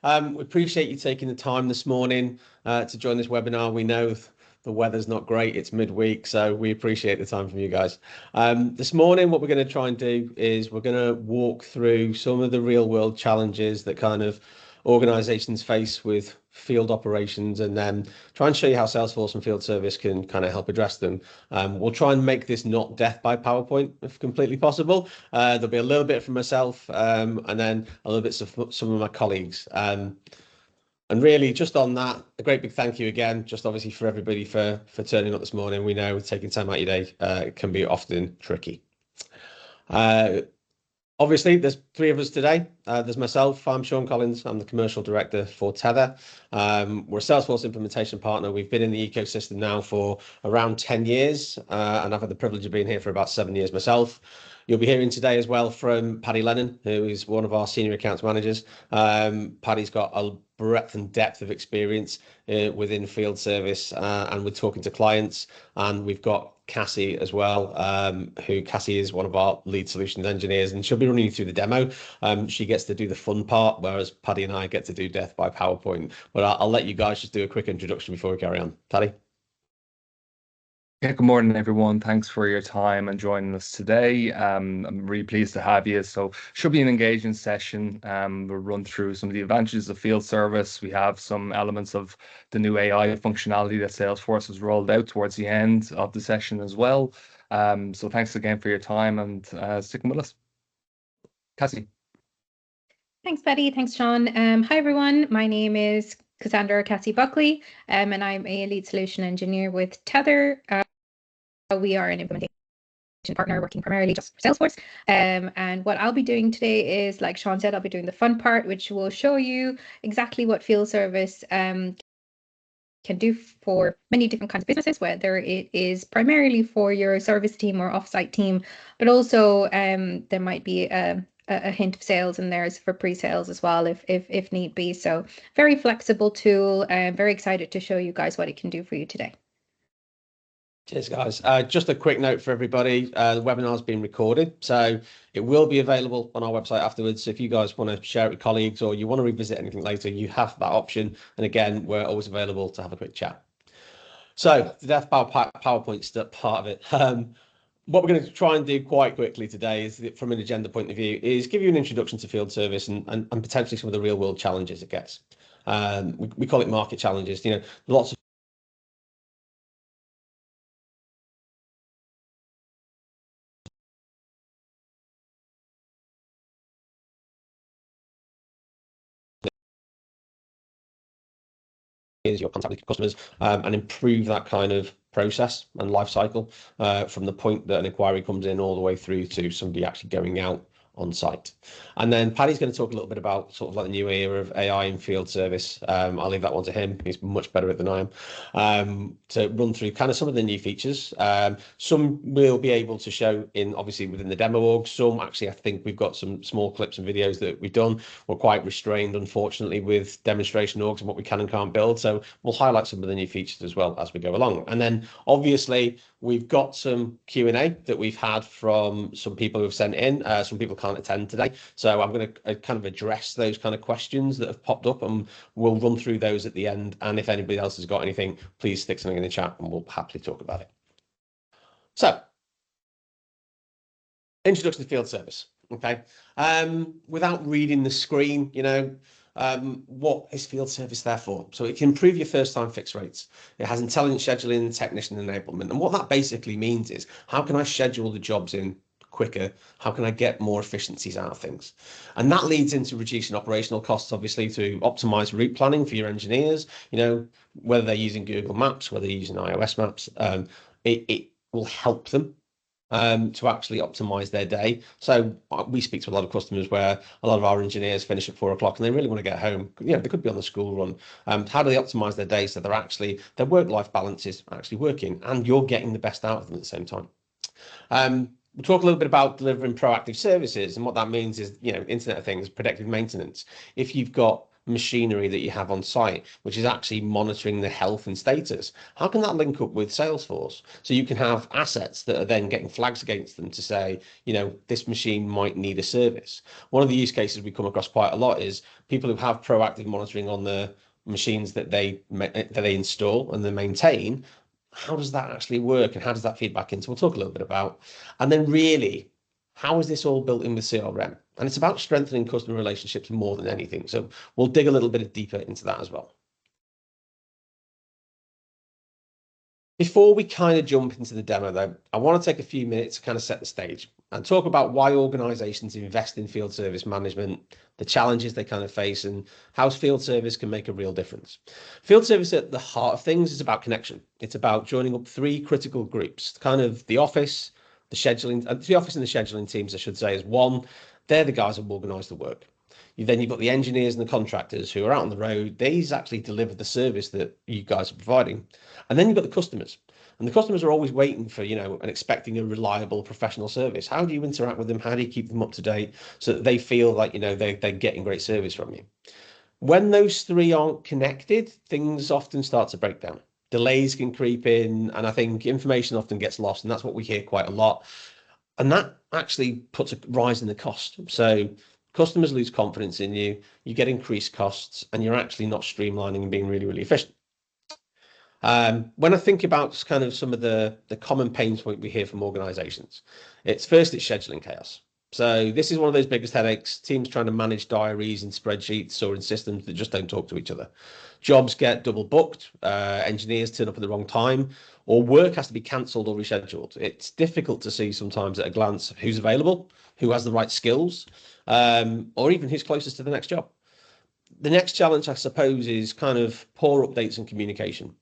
We appreciate you taking the time this morning to join this webinar. We know the weather's not great, it's midweek, so we appreciate the time from you guys. This morning, what we're going to try and do is we're going to walk through some of the real world challenges that kind of organizations face with field operations, and then try and show you how Salesforce and Field Service can kind of help address them. We'll try and make this not death by PowerPoint if completely possible. There'll be a little bit from myself and then a little bit of some of my colleagues. And really, just on that, a great big thank you again, just obviously for everybody for turning up this morning. We know taking time out of your day it can be often tricky. Obviously, there's three of us today. There's myself, I'm Sean Collins, I'm the Commercial Director for Tether. We're a Salesforce implementation partner. We've been in the ecosystem now for around 10 years, and I've had the privilege of being here for about 7 years myself. You'll be hearing today as well from Paddy Lennon, who is one of our senior accounts managers. Paddy's got a breadth and depth of experience within field service, and we're talking to clients. And we've got Cassie as well, Cassie is one of our lead solutions engineers, and she'll be running you through the demo. She gets to do the fun part, whereas Paddy and I get to do death by PowerPoint. But I'll let you guys just do a quick introduction before we carry on. Paddy? Yeah, good morning, everyone. Thanks for your time and joining us today. I'm really pleased to have you. So should be an engaging session. We'll run through some of the advantages of field service. We have some elements of the new AI functionality that Salesforce has rolled out towards the end of the session as well. So thanks again for your time and sticking with us. Cassie. Thanks, Paddy. Thanks, Sean. Hi, everyone. My name is Cassandra Buckley, and I'm a lead solution engineer with Tether. We are an implementation partner working primarily just for Salesforce. And what I'll be doing today is, like Sean said, I'll be doing the fun part, which will show you exactly what field service can do for many different kinds of businesses, whether it is primarily for your service team or offsite team, but also there might be a hint of sales in there for pre-sales as well, if need be. So very flexible tool, and very excited to show you guys what it can do for you today. Cheers, guys. Just a quick note for everybody, the webinar is being recorded, so it will be available on our website afterwards. So if you guys want to share it with colleagues or you want to revisit anything later, you have that option. And again, we're always available to have a quick chat. So the death by PowerPoint part of it. What we're going to try and do quite quickly today is, from an agenda point of view, is give you an introduction to field service and potentially some of the real world challenges it gets. We call it market challenges. You know, lots of your contact with customers and improve that kind of process and life cycle from the point that an inquiry comes in all the way through to somebody actually going out on site. And then Paddy's going to talk a little bit about sort of like the new era of AI in field service. I'll leave that one to him. He's much better at it than I am, to run through kind of some of the new features. Some we'll be able to show in obviously within the demo org. Some actually, I think we've got some small clips and videos that we've done. We're quite restrained, unfortunately, with demonstration orgs and what we can and can't build. So we'll highlight some of the new features as well as we go along. And then obviously we've got some Q&A that we've had from some people who've sent in. Some people can't attend today, so I'm going to kind of address those kind of questions that have popped up, and we'll run through those at the end. And if anybody else has got anything, please stick something in the chat and we'll happily talk about it. So, introduction to field service. Okay, without reading the screen, you know, what is field service there for? So it can improve your first time fix rates. It has intelligent scheduling and technician enablement. And what that basically means is, how can I schedule the jobs in quicker? How can I get more efficiencies out of things? And that leads into reducing operational costs, obviously, to optimize route planning for your engineers, you know, whether they're using Google Maps, whether they're using iOS maps, it will help them to actually optimize their day. So we speak to a lot of customers where a lot of our engineers finish at 4 o'clock and they really want to get home. You know, they could be on the school run. How do they optimize their day so their work-life balance is actually working and you're getting the best out of them at the same time? We'll talk a little bit about delivering proactive services, and what that means is, you know, Internet of Things, predictive maintenance. If you've got machinery that you have on site, which is actually monitoring the health and status. How can that link up with Salesforce? So you can have assets that are then getting flags against them to say, this machine might need a service. One of the use cases we come across quite a lot is people who have proactive monitoring on the machines that they install and they maintain. How does that actually work, and how does that feed back in? So we'll talk a little bit about. And then really, how is this all built in with CRM? And it's about strengthening customer relationships more than anything. So we'll dig a little bit deeper into that as well. Before we kind of jump into the demo, though, I want to take a few minutes to kind of set the stage and talk about why organizations invest in field service management, the challenges they kind of face, and how field service can make a real difference. Field service at the heart of things is about connection. It's about joining up three critical groups, kind of the office, the scheduling, the office and the scheduling teams, I should say, is one. They're the guys who organize the work. Then you've got the engineers and the contractors who are out on the road. These actually deliver the service that you guys are providing. And then you've got the customers. And the customers are always waiting for, and expecting a reliable professional service. How do you interact with them? How do you keep them up to date so that they feel like, they're getting great service from you? When those three aren't connected, things often start to break down. Delays can creep in, and I think information often gets lost, and that's what we hear quite a lot. And that actually puts a rise in the cost. So customers lose confidence in you, you get increased costs, and you're actually not streamlining and being really, really efficient. When I think about kind of some of the common pain points we hear from organizations, it's scheduling chaos. So this is one of those biggest headaches, teams trying to manage diaries in spreadsheets or in systems that just don't talk to each other. Jobs get double booked, engineers turn up at the wrong time, or work has to be cancelled or rescheduled. It's difficult to see sometimes at a glance who's available, who has the right skills, or even who's closest to the next job. The next challenge, I suppose, is kind of poor updates and communication.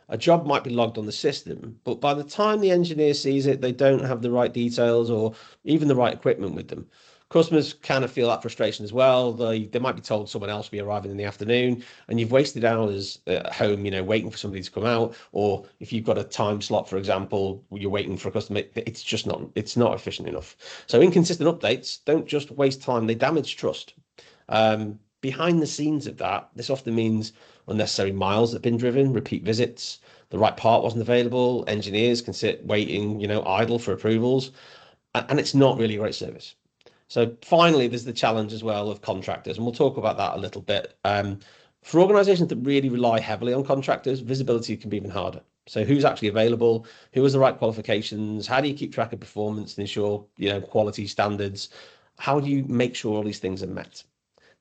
A job might be logged on the system, but by the time the engineer sees it, they don't have the right details or even the right equipment with them. Customers kind of feel that frustration as well. They might be told someone else will be arriving in the afternoon, and you've wasted hours at home, waiting for somebody to come out. Or if you've got a time slot, for example, you're waiting for a customer, it's not efficient enough. So inconsistent updates don't just waste time, they damage trust. Behind the scenes of that, this often means unnecessary miles that have been driven, repeat visits, the right part wasn't available, engineers can sit waiting, idle for approvals, and it's not really a great service. So finally, there's the challenge as well of contractors, and we'll talk about that a little bit. For organizations that really rely heavily on contractors, visibility can be even harder. So who's actually available, who has the right qualifications, how do you keep track of performance and ensure, quality standards? How do you make sure all these things are met?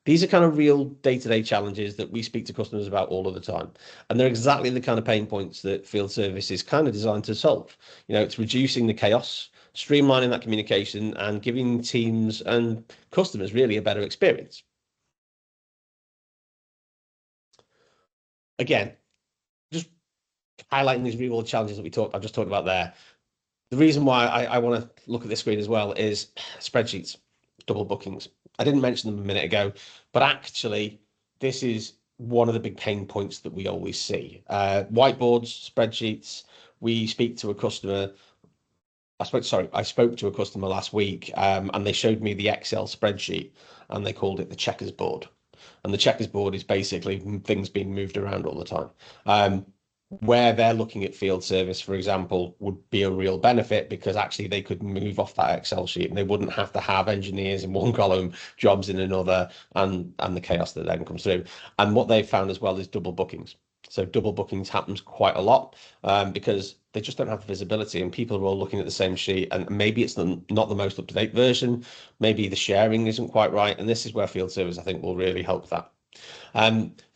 These are kind of real day-to-day challenges that we speak to customers about all of the time. And they're exactly the kind of pain points that field service is kind of designed to solve. It's reducing the chaos, streamlining that communication, and giving teams and customers really a better experience. Again, just highlighting these real world challenges that I just talked about there. The reason why I want to look at this screen as well is spreadsheets, double bookings. I didn't mention them a minute ago, but actually this is one of the big pain points that we always see. Whiteboards, spreadsheets. We speak to a customer. I spoke to a customer last week, and they showed me the Excel spreadsheet, and they called it the checkers board. And the checkers board is basically things being moved around all the time. Where they're looking at field service, for example, would be a real benefit, because actually they could move off that Excel sheet and they wouldn't have to have engineers in one column, jobs in another, and the chaos that then comes through. And what they've found as well is double bookings. So double bookings happens quite a lot, because they just don't have the visibility, and people are all looking at the same sheet, and maybe it's not the most up-to-date version, maybe the sharing isn't quite right, and this is where field service, I think, will really help that.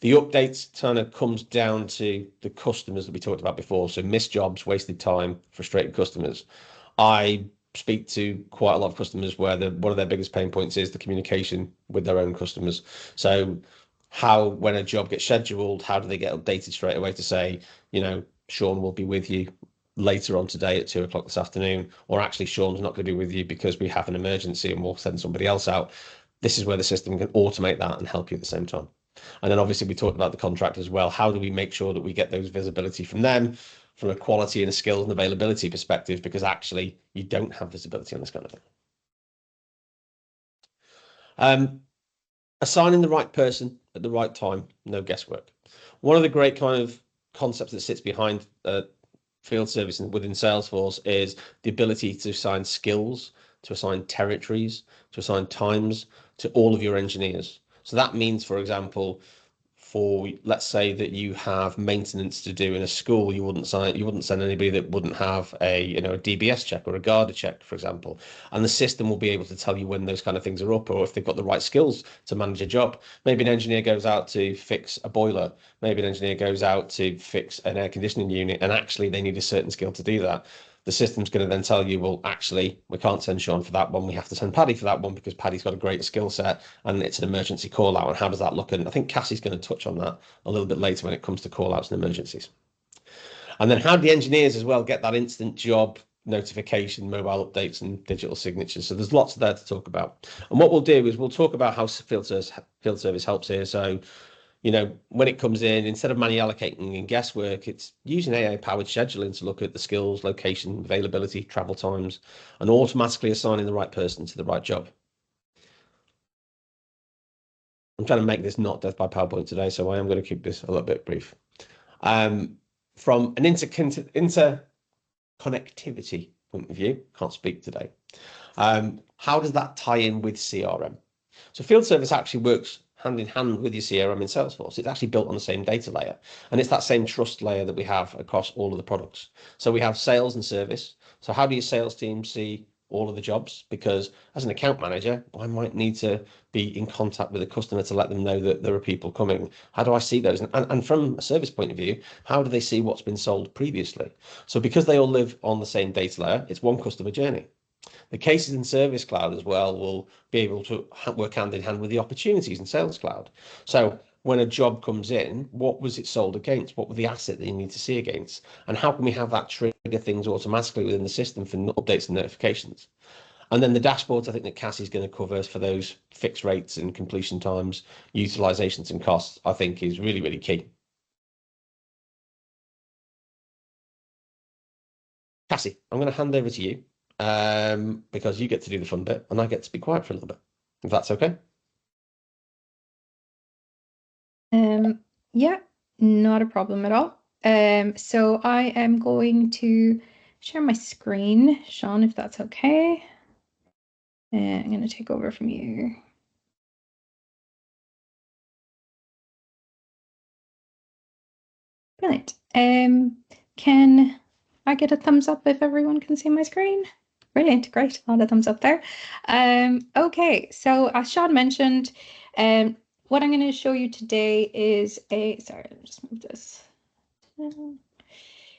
The updates kind of comes down to the customers that we talked about before. So missed jobs, wasted time, frustrated customers. I speak to quite a lot of customers where one of their biggest pain points is the communication with their own customers. So when a job gets scheduled, how do they get updated straight away to say, Sean will be with you later on today at 2:00 this afternoon, or actually Sean's not going to be with you because we have an emergency and we'll send somebody else out. This is where the system can automate that and help you at the same time. And then obviously we talked about the contract as well. How do we make sure that we get those visibility from them, from a quality and a skills and availability perspective, because actually you don't have visibility on this kind of thing. Assigning the right person at the right time, no guesswork. One of the great kind of concepts that sits behind field service within Salesforce is the ability to assign skills, to assign territories, to assign times to all of your engineers. So that means, for example, let's say that you have maintenance to do in a school, you wouldn't send anybody that wouldn't have a a DBS check or a Garda check, for example, and the system will be able to tell you when those kind of things are up, or if they've got the right skills to manage a job. Maybe an engineer goes out to fix a boiler, maybe an engineer goes out to fix an air conditioning unit, and actually they need a certain skill to do that. The system's going to then tell you, well, actually, we can't send Sean for that one. We have to send Paddy for that one because Paddy's got a great skill set and it's an emergency call out. And how does that look? And I think Cassie's going to touch on that a little bit later when it comes to call outs and emergencies. And then how do the engineers as well get that instant job notification, mobile updates and digital signatures? So there's lots there to talk about. And what we'll do is we'll talk about how field service helps here. So when it comes in, instead of manually allocating and guesswork, it's using AI-powered scheduling to look at the skills, location, availability, travel times, and automatically assigning the right person to the right job. I'm trying to make this not death by PowerPoint today, so I am going to keep this a little bit brief. From an interconnectivity point of view, can't speak today. How does that tie in with CRM? So field service actually works hand in hand with your CRM in Salesforce. It's actually built on the same data layer, and it's that same trust layer that we have across all of the products. So we have sales and service. So how do your sales team see all of the jobs? Because as an account manager, I might need to be in contact with a customer to let them know that there are people coming. How do I see those? And from a service point of view, how do they see what's been sold previously? So because they all live on the same data layer, it's one customer journey. The cases in Service Cloud as well will be able to work hand in hand with the opportunities in Sales Cloud. So when a job comes in, what was it sold against? What were the asset that you need to see against? And how can we have that trigger things automatically within the system for updates and notifications? And then the dashboards, I think that Cassie's going to cover for those fixed rates and completion times, utilizations and costs, I think is really, really key. Cassie, I'm going to hand over to you. Because you get to do the fun bit and I get to be quiet for a little bit, if that's okay. Yeah, not a problem at all. So I am going to share my screen, Sean, if that's okay. And I'm going to take over from you. Brilliant. Can I get a thumbs up if everyone can see my screen? Brilliant, great, a lot of thumbs up there. Okay, so as Sean mentioned, what I'm going to show you today is sorry, let me just move this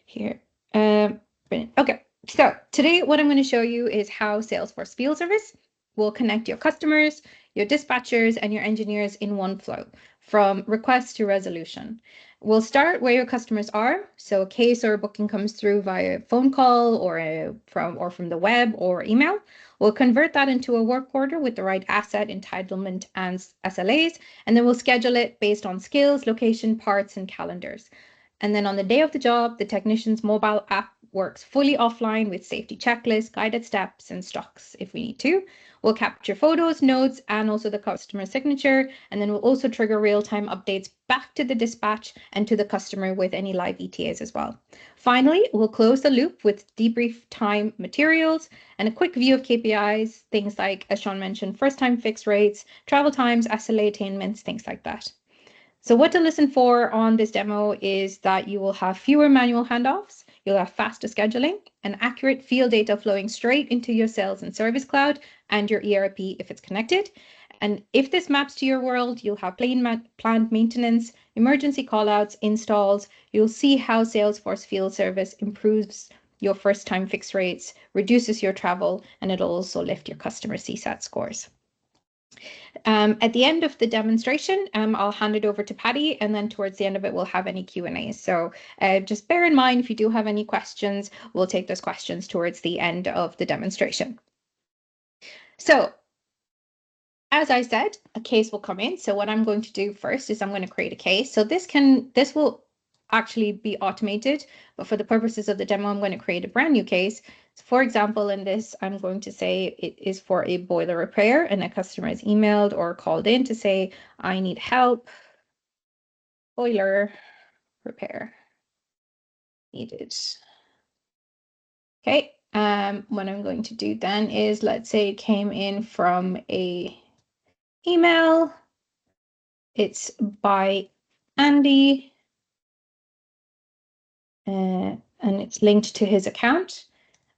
here. Brilliant. Okay, so today what I'm going to show you is how Salesforce Field Service will connect your customers, your dispatchers, and your engineers in one flow, from request to resolution. We'll start where your customers are. So a case or a booking comes through via phone call or from the web or email. We'll convert that into a work order with the right asset, entitlement, and SLAs, and then we'll schedule it based on skills, location, parts, and calendars. And then on the day of the job, the technician's mobile app works fully offline with safety checklists, guided steps, and stocks if we need to. We'll capture photos, notes, and also the customer signature, and then we'll also trigger real-time updates back to the dispatch and to the customer with any live ETAs as well. Finally, we'll close the loop with debrief time materials and a quick view of KPIs, things like, as Sean mentioned, first-time fixed rates, travel times, SLA attainments, things like that. So what to listen for on this demo is that you will have fewer manual handoffs, you'll have faster scheduling, and accurate field data flowing straight into your Sales and Service Cloud and your ERP if it's connected. And if this maps to your world, you'll have planned maintenance, emergency callouts, installs. You'll see how Salesforce Field Service improves your first-time fixed rates, reduces your travel, and it'll also lift your customer CSAT scores. At the end of the demonstration, I'll hand it over to Paddy, and then towards the end of it, we'll have any Q&A. So just bear in mind, if you do have any questions, we'll take those questions towards the end of the demonstration. So as I said, a case will come in. So what I'm going to do first is I'm going to create a case. So this will actually be automated, but for the purposes of the demo, I'm going to create a brand new case. For example, in this, I'm going to say it is for a boiler repair, and a customer is emailed or called in to say, I need help, boiler repair needed. Okay, what I'm going to do then is, let's say it came in from a email. It's by Andy, and it's linked to his account.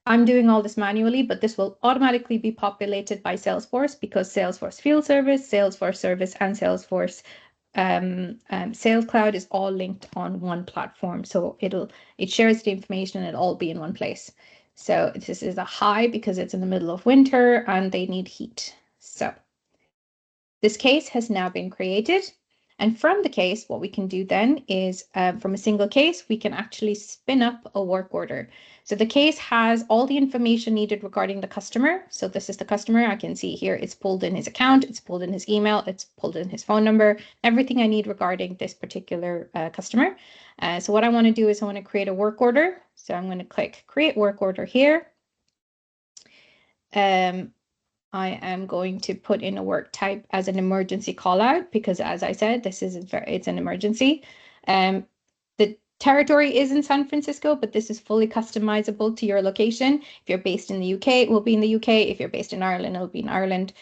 I'm doing all this manually, but this will automatically be populated by Salesforce, because Salesforce Field Service, Salesforce Service, and Salesforce Sales Cloud is all linked on one platform. So it shares the information and it'll all be in one place. So this is a high because it's in the middle of winter and they need heat. So this case has now been created. And from the case, what we can do then is from a single case, we can actually spin up a work order. So the case has all the information needed regarding the customer. So this is the customer. I can see here it's pulled in his account, it's pulled in his email, it's pulled in his phone number, everything I need regarding this particular customer. So what I want to do is I want to create a work order. So I'm going to click create work order here. I am going to put in a work type as an emergency call out, because as I said, it's an emergency. The territory is in San Francisco, but this is fully customizable to your location. If you're based in the UK, it will be in the UK. If you're based in Ireland, it'll be in Ireland.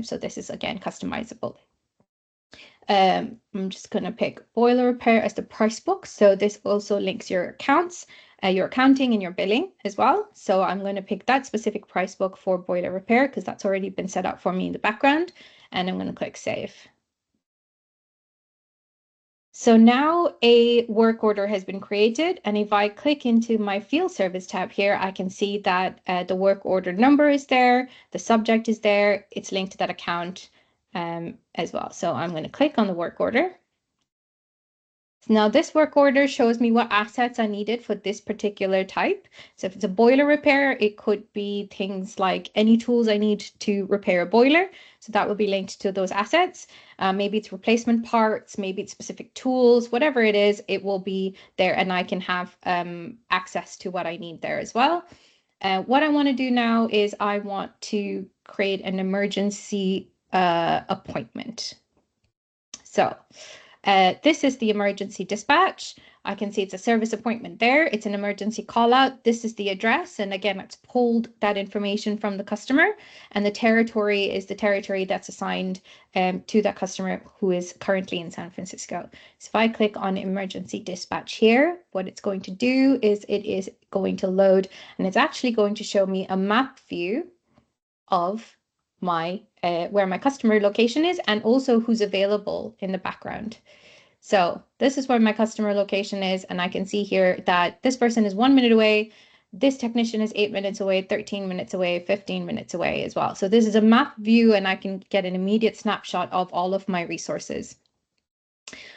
So this is, again, customizable. I'm just going to pick boiler repair as the price book. So this also links your accounts, your accounting and your billing as well. So I'm going to pick that specific price book for boiler repair because that's already been set up for me in the background. And I'm going to click save. So now a work order has been created. And if I click into my field service tab here, I can see that the work order number is there. The subject is there. It's linked to that account as well. So I'm going to click on the work order. Now this work order shows me what assets I needed for this particular type. So if it's a boiler repair, it could be things like any tools I need to repair a boiler. So that will be linked to those assets. Maybe it's replacement parts, maybe it's specific tools, whatever it is, it will be there and I can have access to what I need there as well. What I want to do now is I want to create an emergency appointment. So this is the emergency dispatch. I can see it's a service appointment there. It's an emergency call out. This is the address. And again, it's pulled that information from the customer. And the territory is the territory that's assigned to that customer who is currently in San Francisco. So if I click on emergency dispatch here, what it's going to do is it is going to load, and it's actually going to show me a map view of my where my customer location is and also who's available in the background. So this is where my customer location is, and I can see here that this person is 1 minute away, this technician is 8 minutes away, 13 minutes away, 15 minutes away as well. So this is a map view and I can get an immediate snapshot of all of my resources.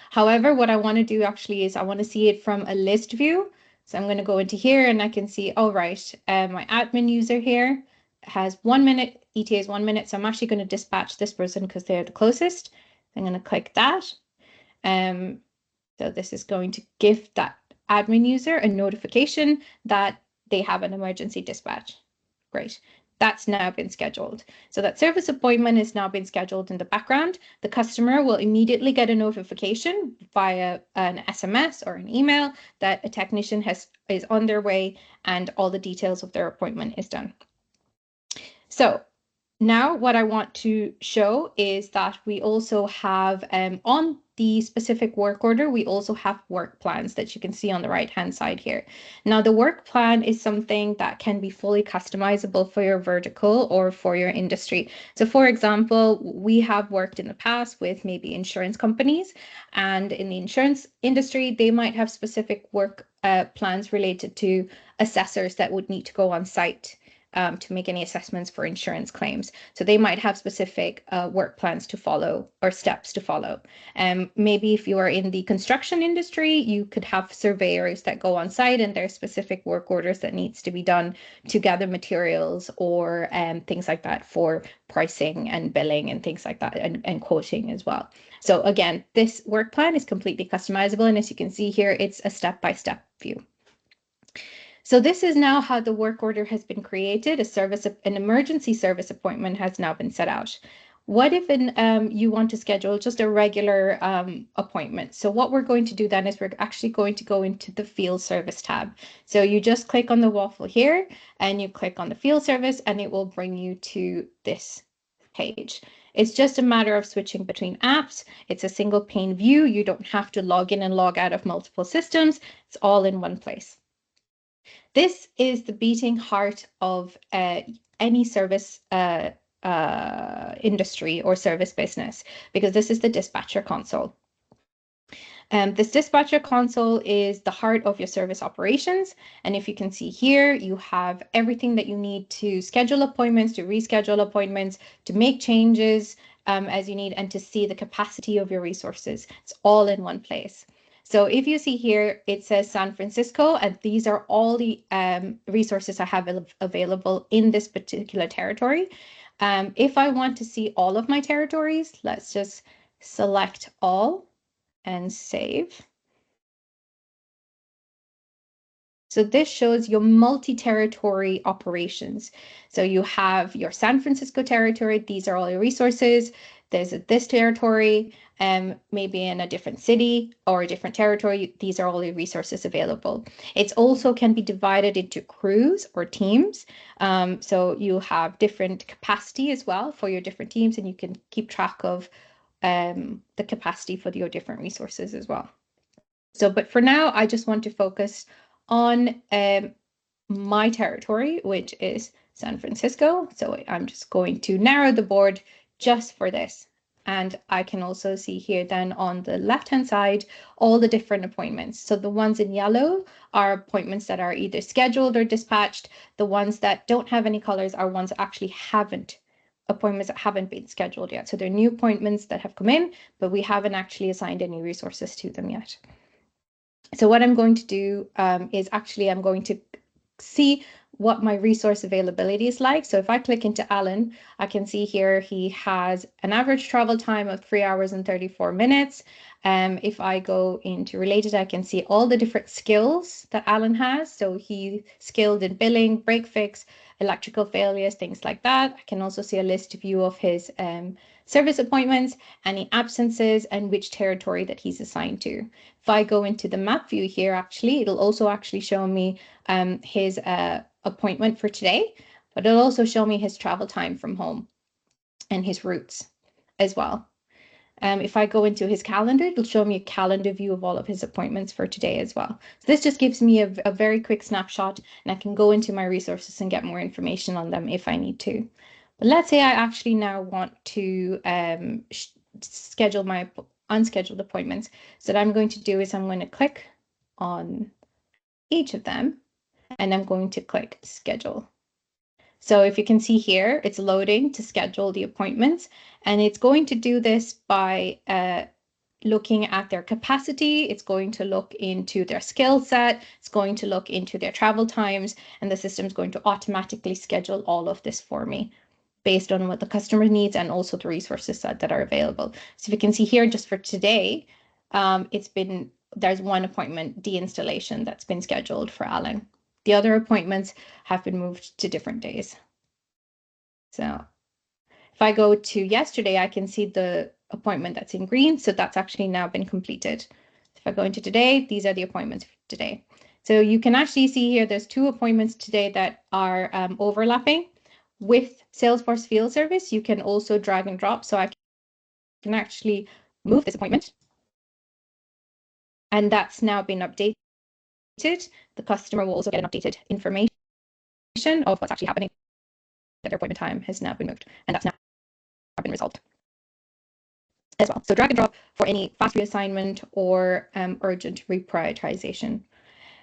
However, what I want to do actually is I want to see it from a list view. So I'm going to go into here and I can see, oh right, my admin user here has 1 minute, ETA is 1 minute. So I'm actually going to dispatch this person because they're the closest. I'm going to click that. So this is going to give that admin user a notification that they have an emergency dispatch. Great. That's now been scheduled. So that service appointment is now been scheduled in the background. The customer will immediately get a notification via an SMS or an email that a technician is on their way and all the details of their appointment is done. So now what I want to show is that we also have on the specific work order, we also have work plans that you can see on the right-hand side here. Now, the work plan is something that can be fully customizable for your vertical or for your industry. So, for example, we have worked in the past with maybe insurance companies, and in the insurance industry, they might have specific work plans related to assessors that would need to go on site to make any assessments for insurance claims. So they might have specific work plans to follow or steps to follow. Maybe if you are in the construction industry, you could have surveyors that go on site and there's specific work orders that needs to be done to gather materials or things like that for pricing and billing and things like that and quoting as well. So again, this work plan is completely customizable. And as you can see here, it's a step-by-step view. So this is now how the work order has been created. An emergency service appointment has now been set out. What if you want to schedule just a regular appointment? So what we're going to do then is we're actually going to go into the field service tab. So you just click on the waffle here and you click on the field service and it will bring you to this page. It's just a matter of switching between apps. It's a single pane view. You don't have to log in and log out of multiple systems. It's all in one place. This is the beating heart of any service industry or service business, because this is the dispatcher console. This dispatcher console is the heart of your service operations. And if you can see here, you have everything that you need to schedule appointments, to reschedule appointments, to make changes as you need, and to see the capacity of your resources. It's all in one place. So if you see here, it says San Francisco, and these are all the resources I have available in this particular territory. If I want to see all of my territories, let's just select all and save. So this shows your multi-territory operations. So you have your San Francisco territory. These are all your resources. There's this territory, maybe in a different city or a different territory. These are all your resources available. It also can be divided into crews or teams. So you have different capacity as well for your different teams, and you can keep track of the capacity for your different resources as well. So, but for now, I just want to focus on my territory, which is San Francisco. So I'm just going to narrow the board just for this. And I can also see here then on the left-hand side, all the different appointments. So the ones in yellow are appointments that are either scheduled or dispatched. The ones that don't have any colors are ones that actually appointments that haven't been scheduled yet. So they're new appointments that have come in, but we haven't actually assigned any resources to them yet. So what I'm going to do is actually I'm going to see what my resource availability is like. So if I click into Alan, I can see here he has an average travel time of 3 hours and 34 minutes. If I go into related, I can see all the different skills that Alan has. So he's skilled in billing, break fix, electrical failures, things like that. I can also see a list view of his service appointments, any absences, and which territory that he's assigned to. If I go into the map view here, actually, it'll also actually show me his appointment for today, but it'll also show me his travel time from home and his routes as well. If I go into his calendar, it'll show me a calendar view of all of his appointments for today as well. So this just gives me a very quick snapshot, and I can go into my resources and get more information on them if I need to. But let's say I actually now want to schedule my unscheduled appointments. So what I'm going to do is I'm going to click on each of them, and I'm going to click schedule. So if you can see here, it's loading to schedule the appointments, and it's going to do this by looking at their capacity. It's going to look into their skill set. It's going to look into their travel times, and the system is going to automatically schedule all of this for me based on what the customer needs and also the resources that are available. So if you can see here, just for today, there's one appointment deinstallation that's been scheduled for Alan. The other appointments have been moved to different days. So if I go to yesterday, I can see the appointment that's in green. So that's actually now been completed. If I go into today, these are the appointments for today. So you can actually see here, there's 2 appointments today that are overlapping. With Salesforce Field Service, you can also drag and drop. So I can actually move this appointment. And that's now been updated. The customer will also get an updated information of what's actually happening. That their appointment time has now been moved, and that's now been resolved as well. So drag and drop for any fast reassignment or urgent reprioritization.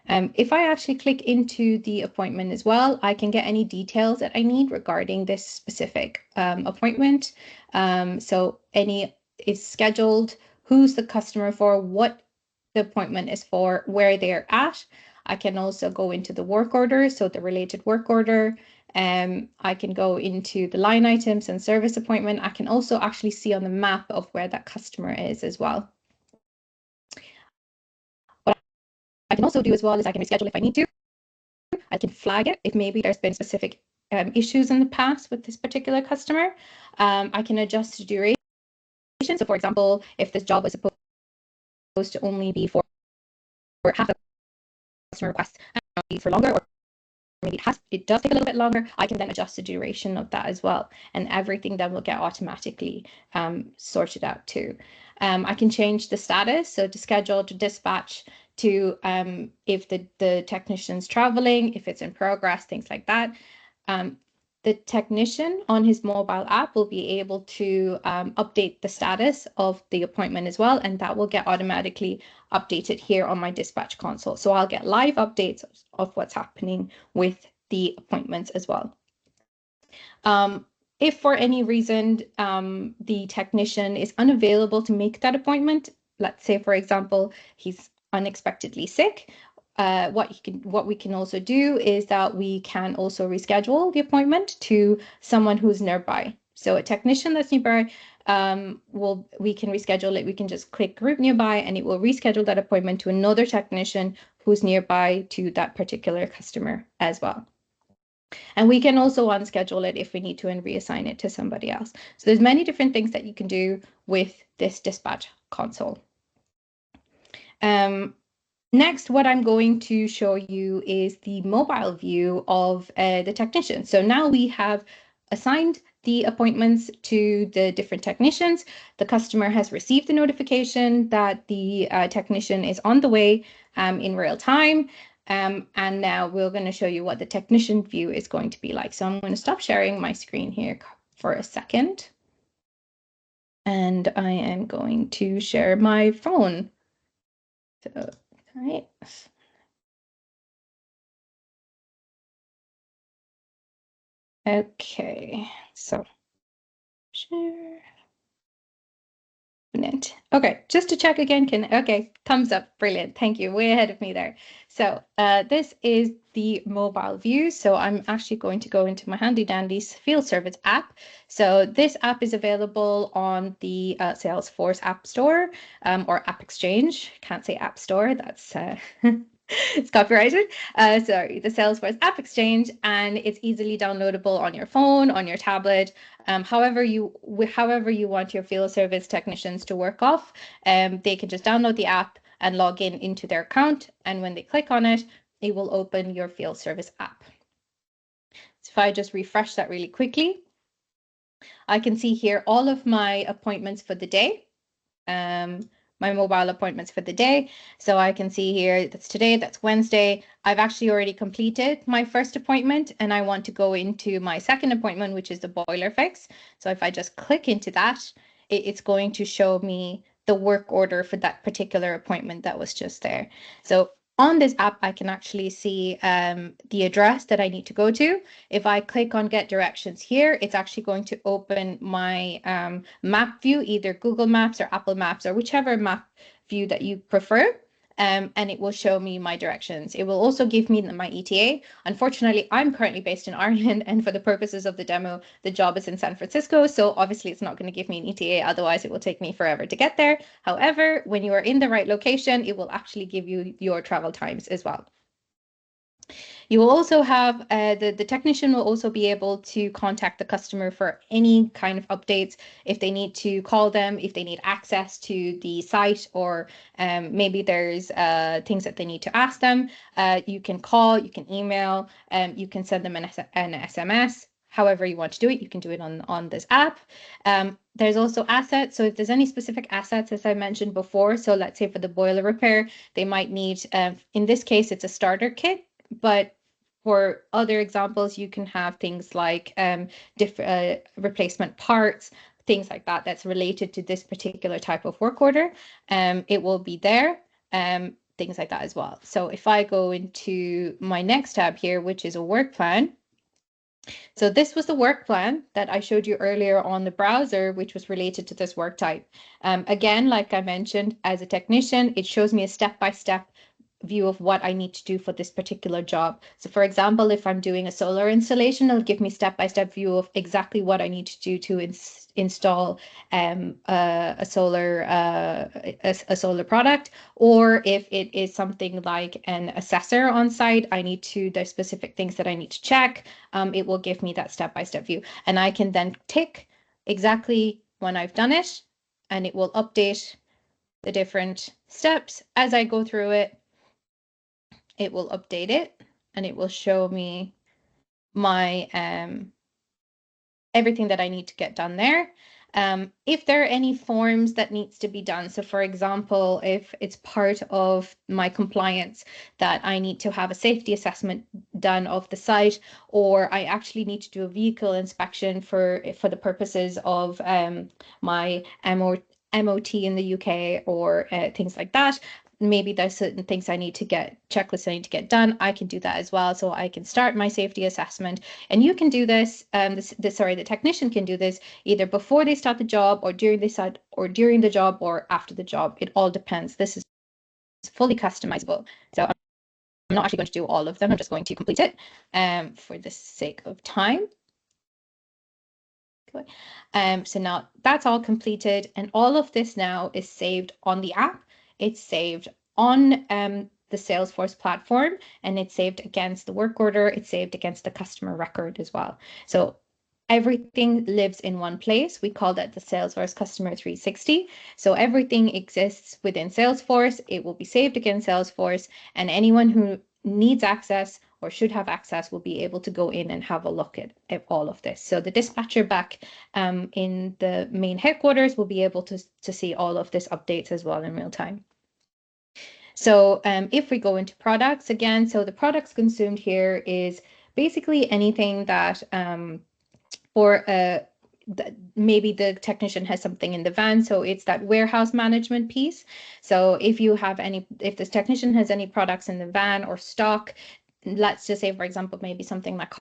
If I actually click into the appointment as well, I can get any details that I need regarding this specific appointment. So it's scheduled, who's the customer for, what the appointment is for, where they're at. I can also go into the work order, so the related work order. I can go into the line items and service appointment. I can also actually see on the map of where that customer is as well. What I can also do as well is I can reschedule if I need to. I can flag it if maybe there's been specific issues in the past with this particular customer. I can adjust the duration. So for example, if this job was supposed to only be for half the customer request and be for longer, or maybe it does take a little bit longer, I can then adjust the duration of that as well. And everything then will get automatically sorted out too. I can change the status, so to schedule, to dispatch, to if the technician's traveling, if it's in progress, things like that. The technician on his mobile app will be able to update the status of the appointment as well, and that will get automatically updated here on my dispatch console. So I'll get live updates of what's happening with the appointments as well. If for any reason the technician is unavailable to make that appointment, let's say, for example, he's unexpectedly sick, what we can also do is that we can also reschedule the appointment to someone who's nearby. So a technician that's nearby, we can reschedule it. We can just click group nearby and it will reschedule that appointment to another technician who's nearby to that particular customer as well. And we can also unschedule it if we need to and reassign it to somebody else. So there's many different things that you can do with this dispatch console. Next, what I'm going to show you is the mobile view of the technician. So now we have assigned the appointments to the different technicians. The customer has received the notification that the technician is on the way in real time. And now we're going to show you what the technician view is going to be like. So I'm going to stop sharing my screen here for a second. And I am going to share my phone. So, all right. Okay, so share. Okay, just to check again, okay, thumbs up, brilliant, thank you, way ahead of me there. So this is the mobile view. So I'm actually going to go into my handy dandy Field Service app. So this app is available on the Salesforce App Store or App Exchange. Can't say App Store, that's it's copyrighted. Sorry, the Salesforce App Exchange, and it's easily downloadable on your phone, on your tablet, however you want your field service technicians to work off. They can just download the app and log into their account, and when they click on it, it will open your field service app. So if I just refresh that really quickly, I can see here all of my appointments for the day. My mobile appointments for the day. So I can see here, that's today, that's Wednesday. I've actually already completed my first appointment and I want to go into my second appointment, which is the boiler fix. So if I just click into that, it's going to show me the work order for that particular appointment that was just there. So on this app, I can actually see the address that I need to go to. If I click on Get Directions here, it's actually going to open my map view, either Google Maps or Apple Maps or whichever map view that you prefer. And it will show me my directions. It will also give me my ETA. Unfortunately, I'm currently based in Ireland, and for the purposes of the demo, the job is in San Francisco. So obviously it's not going to give me an ETA, otherwise it will take me forever to get there. However, when you are in the right location, it will actually give you your travel times as well. You will also have, the technician will also be able to contact the customer for any kind of updates, if they need to call them, if they need access to the site, or maybe there's things that they need to ask them. You can call, you can email, you can send them an SMS. However you want to do it, you can do it on this app. There's also assets. So if there's any specific assets, as I mentioned before, so let's say for the boiler repair, they might need, in this case, it's a starter kit, but for other examples, you can have things like different replacement parts, things like that, that's related to this particular type of work order. It will be there, things like that as well. So if I go into my next tab here, which is a work plan. So this was the work plan that I showed you earlier on the browser, which was related to this work type. Again, like I mentioned, as a technician, it shows me a step-by-step view of what I need to do for this particular job. So for example, if I'm doing a solar installation, it'll give me step-by-step view of exactly what I need to do to install a solar product. Or if it is something like an assessor on site, there's specific things that I need to check. It will give me that step-by-step view, and I can then tick exactly when I've done it, and it will update the different steps as I go through it. It will update it, and it will show me my everything that I need to get done there. If there are any forms that needs to be done, so for example, if it's part of my compliance that I need to have a safety assessment done of the site, or I actually need to do a vehicle inspection for the purposes of my MOT in the UK, or things like that. Maybe there's certain things I need to get, checklists I need to get done. I can do that as well. So I can start my safety assessment, and you can do this. The technician can do this either before they start the job, or during the job, or after the job. It all depends. This is fully customizable. So I'm not actually going to do all of them. I'm just going to complete it for the sake of time. So now that's all completed, and all of this now is saved on the app. It's saved on the Salesforce platform, and it's saved against the work order. It's saved against the customer record as well. So everything lives in one place. We call that the Salesforce Customer 360. So everything exists within Salesforce. It will be saved against Salesforce, and anyone who needs access or should have access will be able to go in and have a look at all of this. So the dispatcher back in the main headquarters will be able to see all of this updates as well in real time. So if we go into products again, so the products consumed here is basically anything that maybe the technician has something in the van, so it's that warehouse management piece. So if this technician has any products in the van or stock, let's just say, for example, maybe something like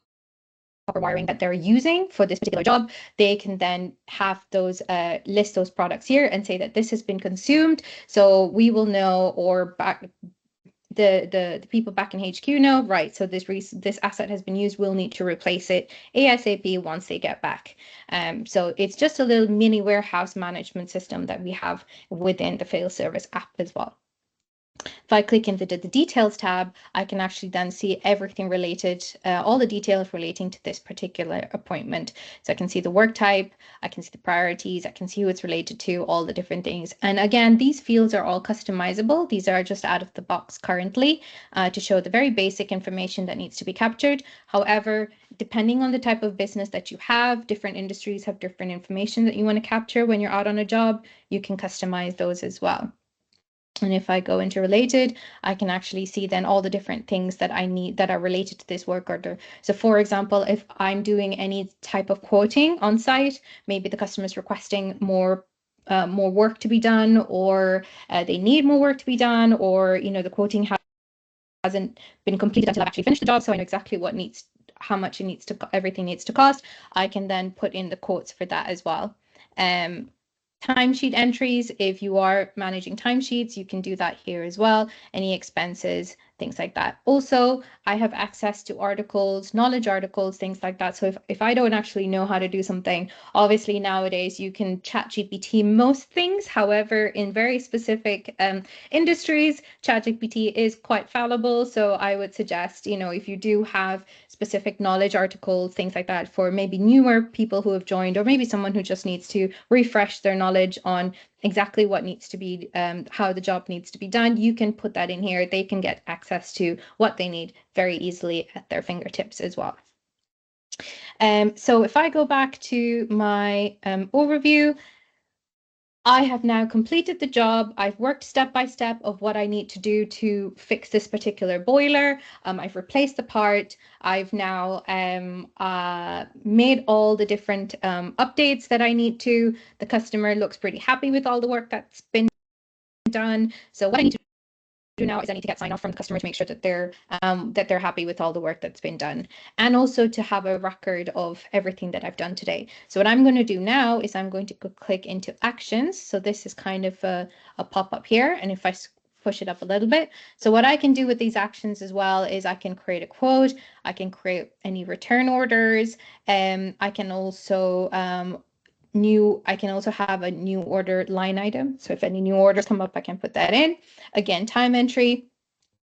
copper wiring that they're using for this particular job, they can then have those list those products here and say that this has been consumed. So we will know, or the people back in HQ know, right? So this asset has been used. We'll need to replace it ASAP once they get back. So it's just a little mini warehouse management system that we have within the Field Service app as well. If I click into the details tab, I can actually then see everything related, all the details relating to this particular appointment. So I can see the work type, I can see the priorities, I can see who it's related to, all the different things. And again, these fields are all customizable. These are just out of the box currently to show the very basic information that needs to be captured. However, depending on the type of business that you have, different industries have different information that you want to capture when you're out on a job. You can customize those as well. And if I go into related, I can actually see then all the different things that I need that are related to this work order. So for example, if I'm doing any type of quoting on site, maybe the customer is requesting more work to be done, or they need more work to be done, or the quoting hasn't been completed until I've actually finished the job, so I know exactly how much everything needs to cost. I can then put in the quotes for that as well. Timesheet entries, if you are managing timesheets, you can do that here as well. Any expenses, things like that. Also, I have access to articles, knowledge articles, things like that. So if I don't actually know how to do something, obviously nowadays you can ChatGPT most things. However, in very specific industries, ChatGPT is quite fallible. So I would suggest, if you do have specific knowledge articles, things like that, for maybe newer people who have joined, or maybe someone who just needs to refresh their knowledge on exactly what needs to be, how the job needs to be done, you can put that in here. They can get access to what they need very easily at their fingertips as well. So if I go back to my overview, I have now completed the job. I've worked step by step of what I need to do to fix this particular boiler. I've replaced the part. I've now made all the different updates that I need to. The customer looks pretty happy with all the work that's been done. So what I need to do now is I need to get sign off from the customer to make sure that they're happy with all the work that's been done, and also to have a record of everything that I've done today. So what I'm going to do now is I'm going to click into actions. So this is kind of a pop-up here, and if I push it up a little bit. So what I can do with these actions as well is I can create a quote, I can create any return orders, I can also have a new order line item. So if any new orders come up, I can put that in. Again, time entry.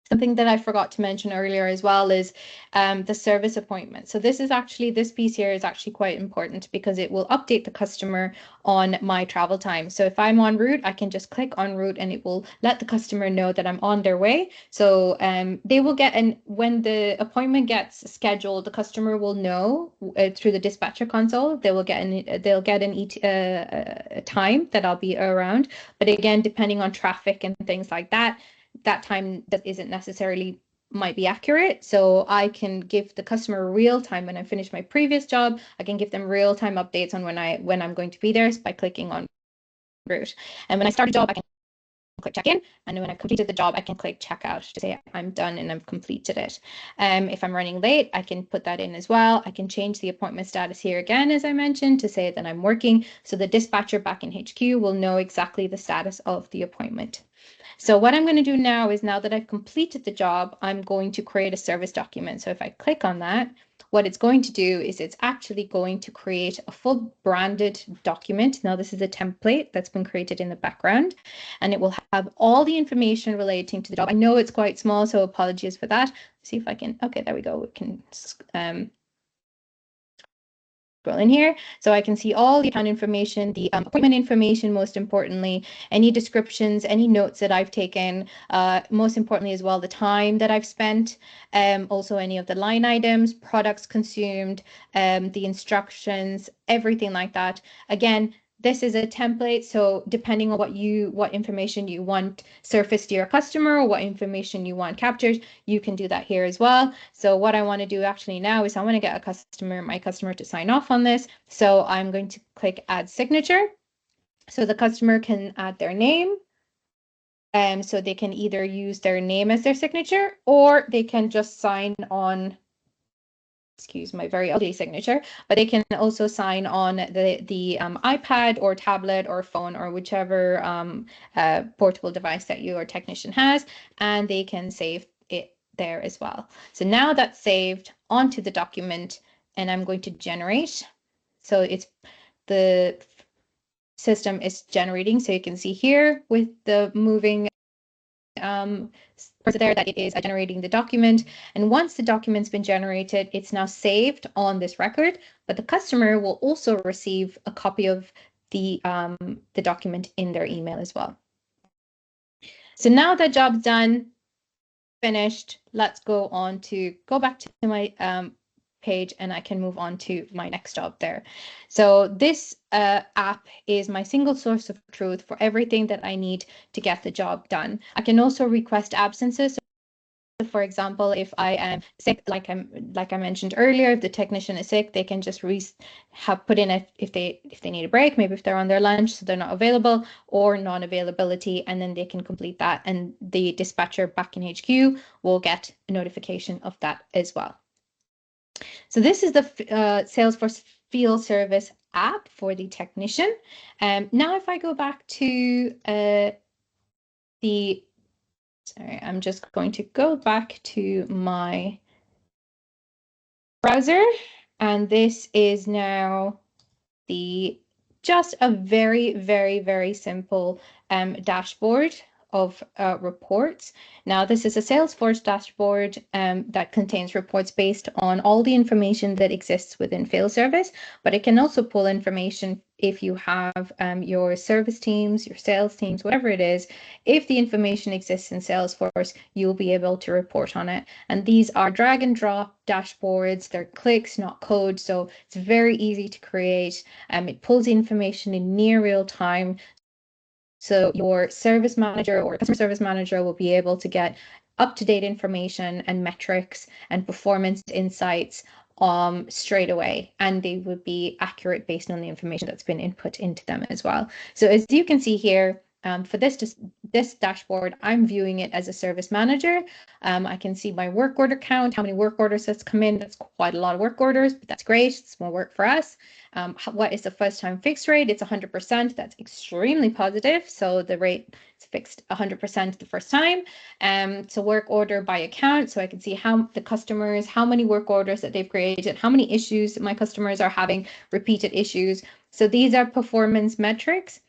Something that I forgot to mention earlier as well is the service appointment. So this piece here is actually quite important because it will update the customer on my travel time. So if I'm en route, I can just click en route and it will let the customer know that I'm on their way. So they will get, and when the appointment gets scheduled, the customer will know through the dispatcher console. They'll get a time that I'll be around. But again, depending on traffic and things like that, that time that isn't necessarily might be accurate. So I can give the customer real time when I finish my previous job. I can give them real time updates on when I'm going to be there by clicking on route. And when I start a job, I can click check in, and when I've completed the job, I can click check out to say I'm done and I've completed it. If I'm running late, I can put that in as well. I can change the appointment status here again, as I mentioned, to say that I'm working, so the dispatcher back in HQ will know exactly the status of the appointment. So what I'm going to do now is, now that I've completed the job, I'm going to create a service document. So if I click on that, what it's going to do is it's actually going to create a full branded document. Now this is a template that's been created in the background, and it will have all the information relating to the job. I know it's quite small, so apologies for that. Let's see if I can, okay, there we go. We can scroll in here, so I can see all the account information, the appointment information, most importantly, any descriptions, any notes that I've taken, most importantly as well, the time that I've spent, also any of the line items, products consumed, the instructions, everything like that. Again, this is a template, so depending on what information you want surfaced to your customer, or what information you want captured, you can do that here as well. So what I want to do actually now is I want to get my customer to sign off on this. So I'm going to click add signature. So the customer can add their name. So they can either use their name as their signature, or they can just sign on, excuse my very ugly signature, but they can also sign on the iPad or tablet or phone or whichever portable device that your technician has, and they can save it there as well. So now that's saved onto the document, and I'm going to generate. So it's the system is generating. So you can see here with the moving there that it is generating the document, and once the document's been generated, it's now saved on this record, but the customer will also receive a copy of the document in their email as well. So now that job's done, finished, let's go back to my page, and I can move on to my next job there. So this app is my single source of truth for everything that I need to get the job done. I can also request absences. So for example, if I am sick, like I mentioned earlier, if the technician is sick, they can just put in it if they need a break, maybe if they're on their lunch, so they're not available, or non-availability, and then they can complete that, and the dispatcher back in HQ will get a notification of that as well. So this is the Salesforce Field Service app for the technician. Now if I go back to sorry, I'm just going to go back to my browser, and this is now just a very, very, very simple dashboard of reports. Now this is a Salesforce dashboard that contains reports based on all the information that exists within Field Service, but it can also pull information if you have your service teams, your sales teams, whatever it is. If the information exists in Salesforce, you'll be able to report on it. And these are drag and drop dashboards. They're clicks, not code, so it's very easy to create. It pulls information in near real time. So your service manager or customer service manager will be able to get up-to-date information and metrics and performance insights straight away, and they would be accurate based on the information that's been input into them as well. So as you can see here, for this this dashboard, I'm viewing it as a service manager. I can see my work order count, how many work orders has come in. That's quite a lot of work orders, but that's great. It's more work for us. What is the first time fixed rate? It's 100%. That's extremely positive. So the rate is fixed 100% the first time. So work order by account. So I can see how the customers, how many work orders that they've created, how many issues my customers are having, repeated issues. So these are performance metrics.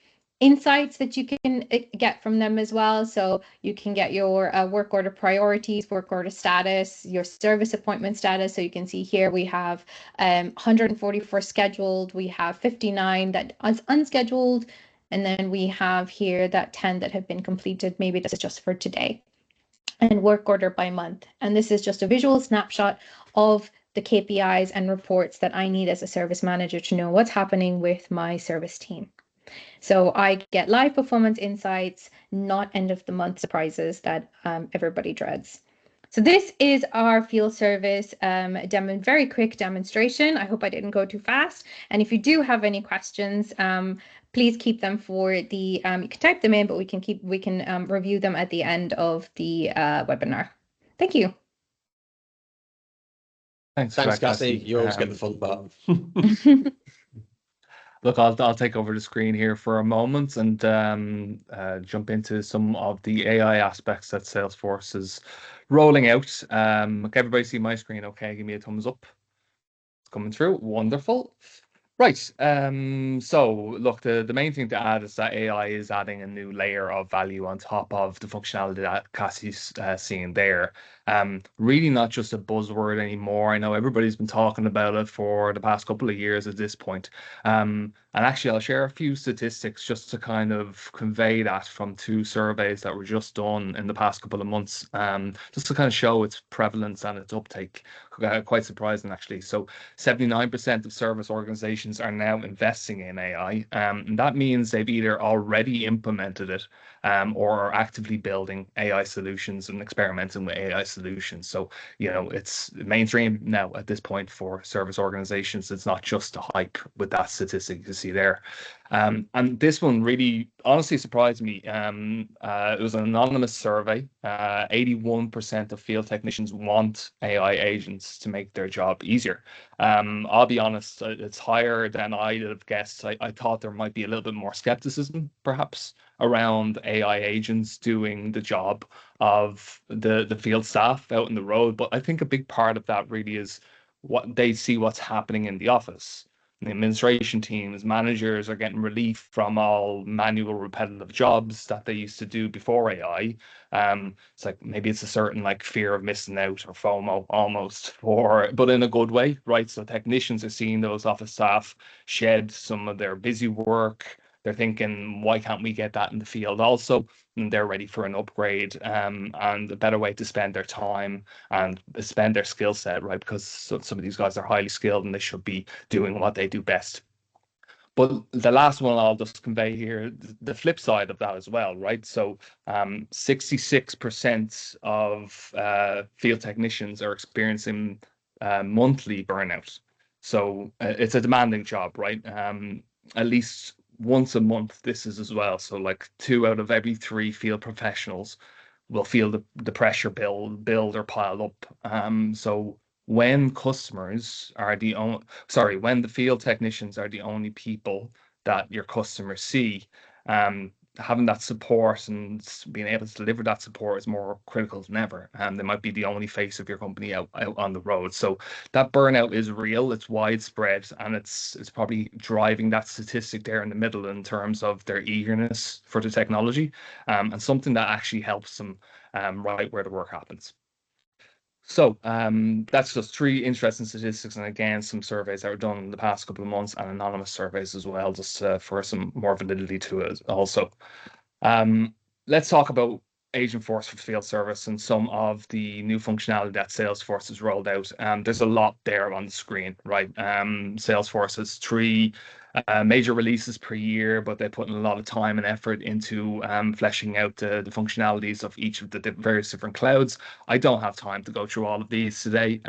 Insights that you can get from them as well. So you can get your work order priorities, work order status, your service appointment status. So you can see here we have 144 scheduled, we have 59 that is unscheduled, and then we have here that 10 that have been completed. Maybe this is just for today. And work order by month. And this is just a visual snapshot of the KPIs and reports that I need as a service manager to know what's happening with my service team. So I get live performance insights, not end of the month surprises that everybody dreads. So this is our field service very quick demonstration. I hope I didn't go too fast. And if you do have any questions, please keep them for the, you can type them in, but we can review them at the end of the webinar. Thank you. Thanks, Cassie. You always get the fun part. Look, I'll take over the screen here for a moment and jump into some of the AI aspects that Salesforce is rolling out. Can everybody see my screen okay? Give me a thumbs up. It's coming through. Wonderful. Right. So look, the main thing to add is that AI is adding a new layer of value on top of the functionality that Cassie's seeing there. Really not just a buzzword anymore. I know everybody's been talking about it for the past couple of years at this point. And actually, I'll share a few statistics just to kind of convey that from 2 surveys that were just done in the past couple of months, just to kind of show its prevalence and its uptake. Quite surprising, actually. So 79% of service organizations are now investing in AI. And that means they've either already implemented it or are actively building AI solutions and experimenting with AI solutions. So, you know, it's mainstream now at this point for service organizations. It's not just a hype with that statistic you see there. And this one really honestly surprised me. It was an anonymous survey. 81% of field technicians want AI agents to make their job easier. I'll be honest, it's higher than I'd have guessed. I thought there might be a little bit more skepticism, perhaps, around AI agents doing the job of the field staff out in the road. But I think a big part of that really is what they see what's happening in the office. The administration teams, managers are getting relief from all manual repetitive jobs that they used to do before AI. It's like maybe it's a certain like fear of missing out or FOMO almost, but in a good way, right? So technicians are seeing those office staff shed some of their busy work. They're thinking, why can't we get that in the field also? And they're ready for an upgrade and a better way to spend their time and spend their skill set, right? Because some of these guys are highly skilled and they should be doing what they do best. But the last one I'll just convey here, the flip side of that as well, right? So 66% of field technicians are experiencing monthly burnout. So it's a demanding job, right? At least once a month this is as well. So like 2 out of every 3 field professionals will feel the pressure build or pile up. So when customers are when the field technicians are the only people that your customers see, having that support and being able to deliver that support is more critical than ever. They might be the only face of your company out on the road. So that burnout is real, it's widespread, and it's probably driving that statistic there in the middle in terms of their eagerness for the technology, and something that actually helps them right where the work happens. So that's just 3 interesting statistics, and again, some surveys that were done in the past couple of months and anonymous surveys as well, just for some more validity to it also. Let's talk about Agentforce for Field Service and some of the new functionality that Salesforce has rolled out. There's a lot there on the screen, right? Salesforce has 3 major releases per year, but they put in a lot of time and effort into fleshing out the functionalities of each of the various different clouds. I don't have time to go through all of these today.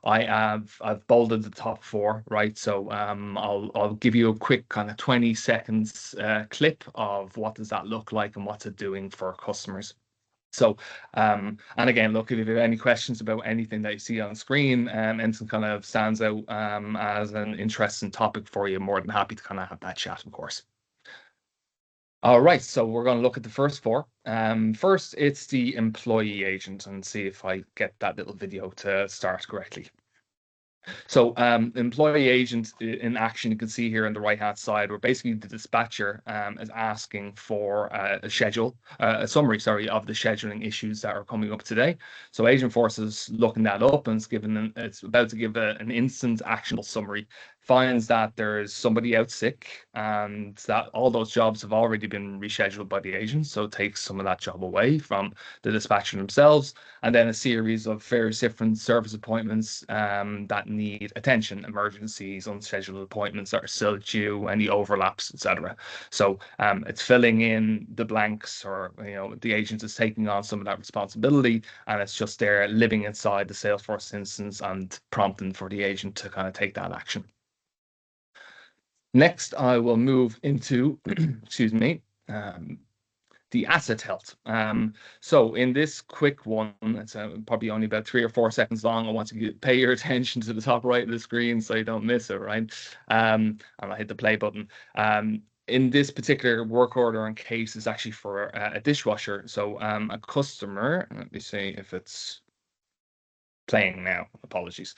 I've bolded the top 4, right? So I'll give you a quick kind of 20 seconds clip of what does that look like and what's it doing for customers. So, and again, look, if you have any questions about anything that you see on screen, anything kind of stands out as an interesting topic for you, more than happy to kind of have that chat, of course. All right, so we're going to look at the first 4. First, it's the employee agent, and see if I get that little video to start correctly. So employee agent in action, you can see here on the right-hand side, where basically the dispatcher is asking for a summary, of the scheduling issues that are coming up today. So Agentforce is looking that up, and it's about to give an instant actionable summary. Finds that there's somebody out sick and that all those jobs have already been rescheduled by the agent, so it takes some of that job away from the dispatcher themselves, and then a series of various different service appointments that need attention, emergencies, unscheduled appointments that are still due, any overlaps, etc. So it's filling in the blanks, or the agent is taking on some of that responsibility, and it's just there living inside the Salesforce instance and prompting for the agent to kind of take that action. Next, I will move into, excuse me, the asset health. So in this quick one, it's probably only about 3 or 4 seconds long. I want to pay your attention to the top right of the screen so you don't miss it, right? And I'll hit the play button. In this particular work order and case is actually for a dishwasher. So a customer, let me see if it's playing now, apologies.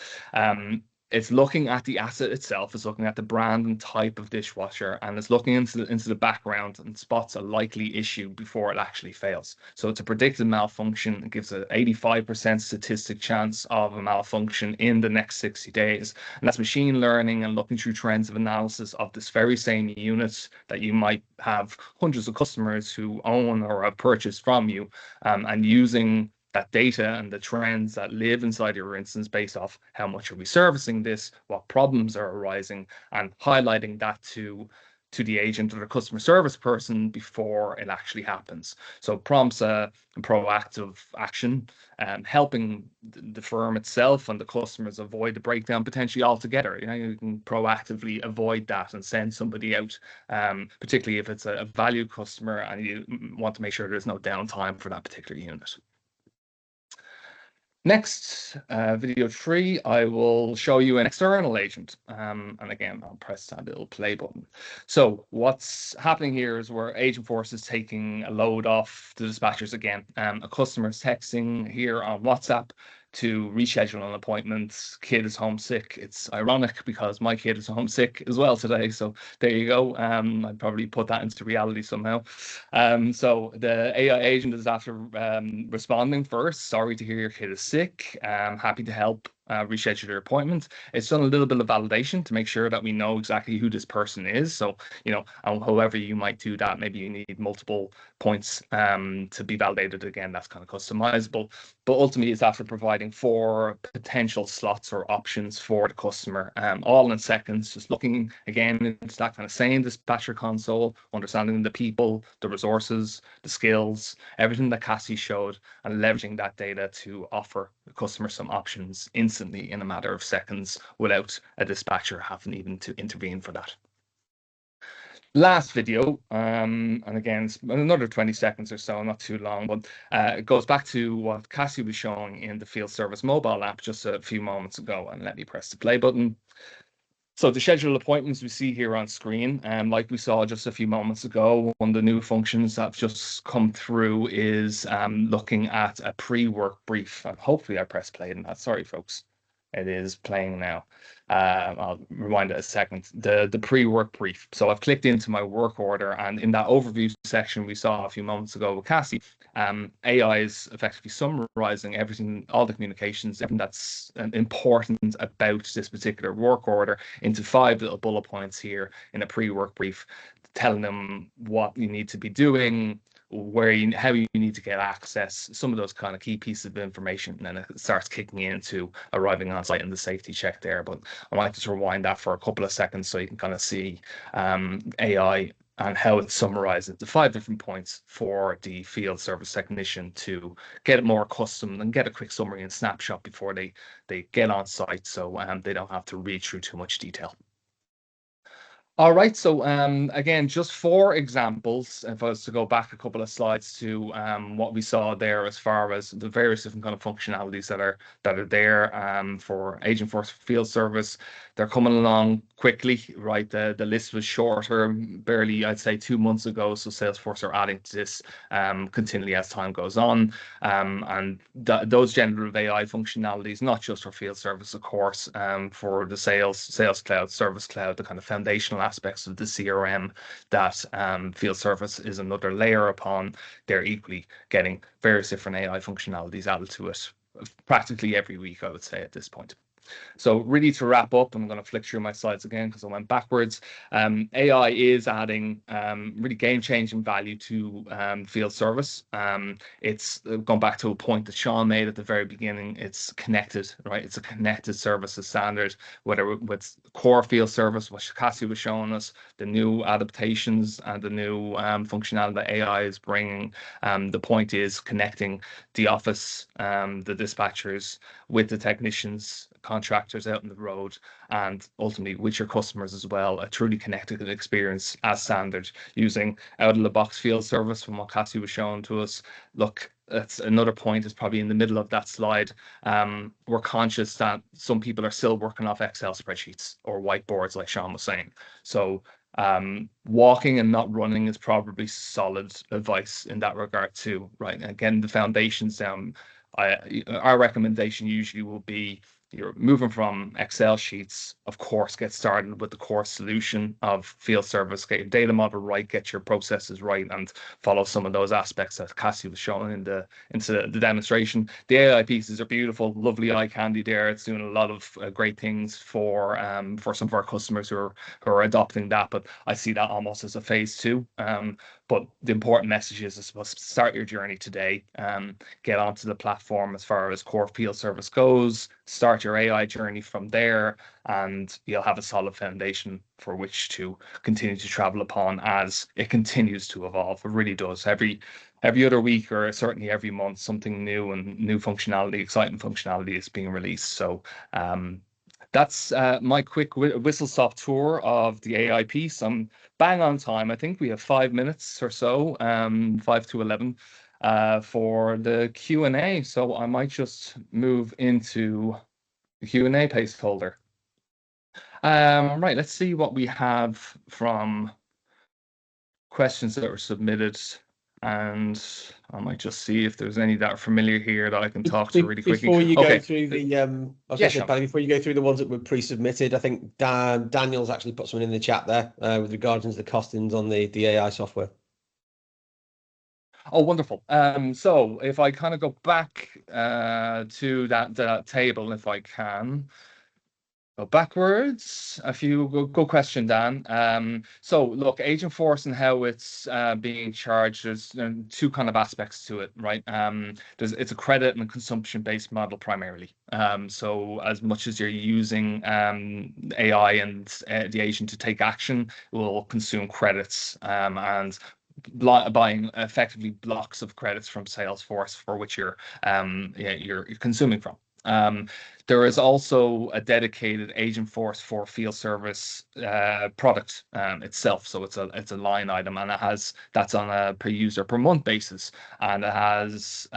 It's looking at the asset itself, it's looking at the brand and type of dishwasher, and it's looking into the background and spots a likely issue before it actually fails. So it's a predicted malfunction. It gives an 85% statistic chance of a malfunction in the next 60 days. And that's machine learning and looking through trends of analysis of this very same unit that you might have hundreds of customers who own or have purchased from you, and using that data and the trends that live inside your instance based off how much are we servicing this, what problems are arising, and highlighting that to the agent or the customer service person before it actually happens. So prompts a proactive action, helping the firm itself and the customers avoid the breakdown potentially altogether. You can proactively avoid that and send somebody out, particularly if it's a valued customer and you want to make sure there's no downtime for that particular unit. Next, video 3, I will show you an external agent. And again, I'll press that little play button. So what's happening here is where Agentforce is taking a load off the dispatchers again. A customer is texting here on WhatsApp to reschedule an appointment. Kid is homesick. It's ironic because my kid is homesick as well today. So there you go. I'd probably put that into reality somehow. So the AI agent is after responding first. Sorry to hear your kid is sick. Happy to help reschedule your appointment. It's done a little bit of validation to make sure that we know exactly who this person is. So, however you might do that, maybe you need multiple points to be validated. Again, that's kind of customizable. But ultimately, it's after providing 4 potential slots or options for the customer, all in seconds, just looking again into that kind of same dispatcher console, understanding the people, the resources, the skills, everything that Cassie showed, and leveraging that data to offer the customer some options instantly in a matter of seconds without a dispatcher having even to intervene for that. Last video, and again, it's another 20 seconds or so, not too long, but it goes back to what Cassie was showing in the Field Service mobile app just a few moments ago. And let me press the play button. So the scheduled appointments we see here on screen, like we saw just a few moments ago, one of the new functions that have just come through is looking at a pre-work brief. And hopefully I press play in that. Sorry, folks. It is playing now. I'll rewind it a second. The pre-work brief. So I've clicked into my work order, and in that overview section we saw a few moments ago with Cassie, AI is effectively summarizing everything, all the communications, everything that's important about this particular work order into 5 little bullet points here in a pre-work brief, telling them what you need to be doing, how you need to get access, some of those kind of key pieces of information, and then it starts kicking into arriving on site and the safety check there. But I might just rewind that for a couple of seconds so you can kind of see AI and how it's summarized into 5 different points for the field service technician to get it more accustomed and get a quick summary and snapshot before they get on site, so they don't have to read through too much detail. All right, so again, just 4 examples, if I was to go back a couple of slides to what we saw there as far as the various different kind of functionalities that are there for Agentforce Field Service. They're coming along quickly, right? The list was shorter, barely, I'd say 2 months ago, so Salesforce are adding to this continually as time goes on. And those generative AI functionalities, not just for field service, of course, for the sales cloud, service cloud, the kind of foundational aspects of the CRM that field service is another layer upon. They're equally getting various different AI functionalities added to it practically every week, I would say, at this point. So really, to wrap up, I'm going to flick through my slides again because I went backwards. AI is adding really game-changing value to field service. It's gone back to a point that Sean made at the very beginning. It's connected, right? It's a connected services standard, whether with core field service, what Cassie was showing us, the new adaptations and the new functionality that AI is bringing. The point is connecting the office, the dispatchers with the technicians, contractors out on the road, and ultimately with your customers as well, a truly connected experience as standard using out-of-the-box field service from what Cassie was showing to us. Look, that's another point, is probably in the middle of that slide. We're conscious that some people are still working off Excel spreadsheets or whiteboards, like Sean was saying. So walking and not running is probably solid advice in that regard too, right? Again, the foundations down. Our recommendation usually will be, you're moving from Excel sheets, of course, get started with the core solution of field service, get your data model right, get your processes right, and follow some of those aspects that Cassie was showing into the demonstration. The AI pieces are beautiful, lovely eye candy there. It's doing a lot of great things for some of our customers who are adopting that, but I see that almost as a phase 2. But the important message is, I suppose, start your journey today. Get onto the platform as far as core field service goes. Start your AI journey from there, and you'll have a solid foundation for which to continue to travel upon as it continues to evolve. It really does. Every other week, or certainly every month, something new and new functionality, exciting functionality is being released. So that's my quick whistle-stop tour of the AI piece. I'm bang on time. I think we have 5 minutes or so, 5 to 11, for the Q&A. So I might just move into the Q&A placeholder. Right, let's see what we have from questions that were submitted. And I might just see if there's any that are familiar here that I can talk to really quickly. Before you go through the, Paddy, before you go through the ones that were pre-submitted, I think Daniel's actually put something in the chat there with regards to the costings on the AI software. Oh, wonderful. So if I kind of go back to that table, if I can. Go backwards. A few good question, Dan. So look, Agentforce and how it's being charged, there's 2 kind of aspects to it, right? It's a credit and consumption-based model primarily. So as much as you're using AI and the agent to take action, it will consume credits and buying effectively blocks of credits from Salesforce for which you're consuming from. There is also a dedicated Agentforce for field service product itself, so it's a line item, and that's on a per user per month basis, and it has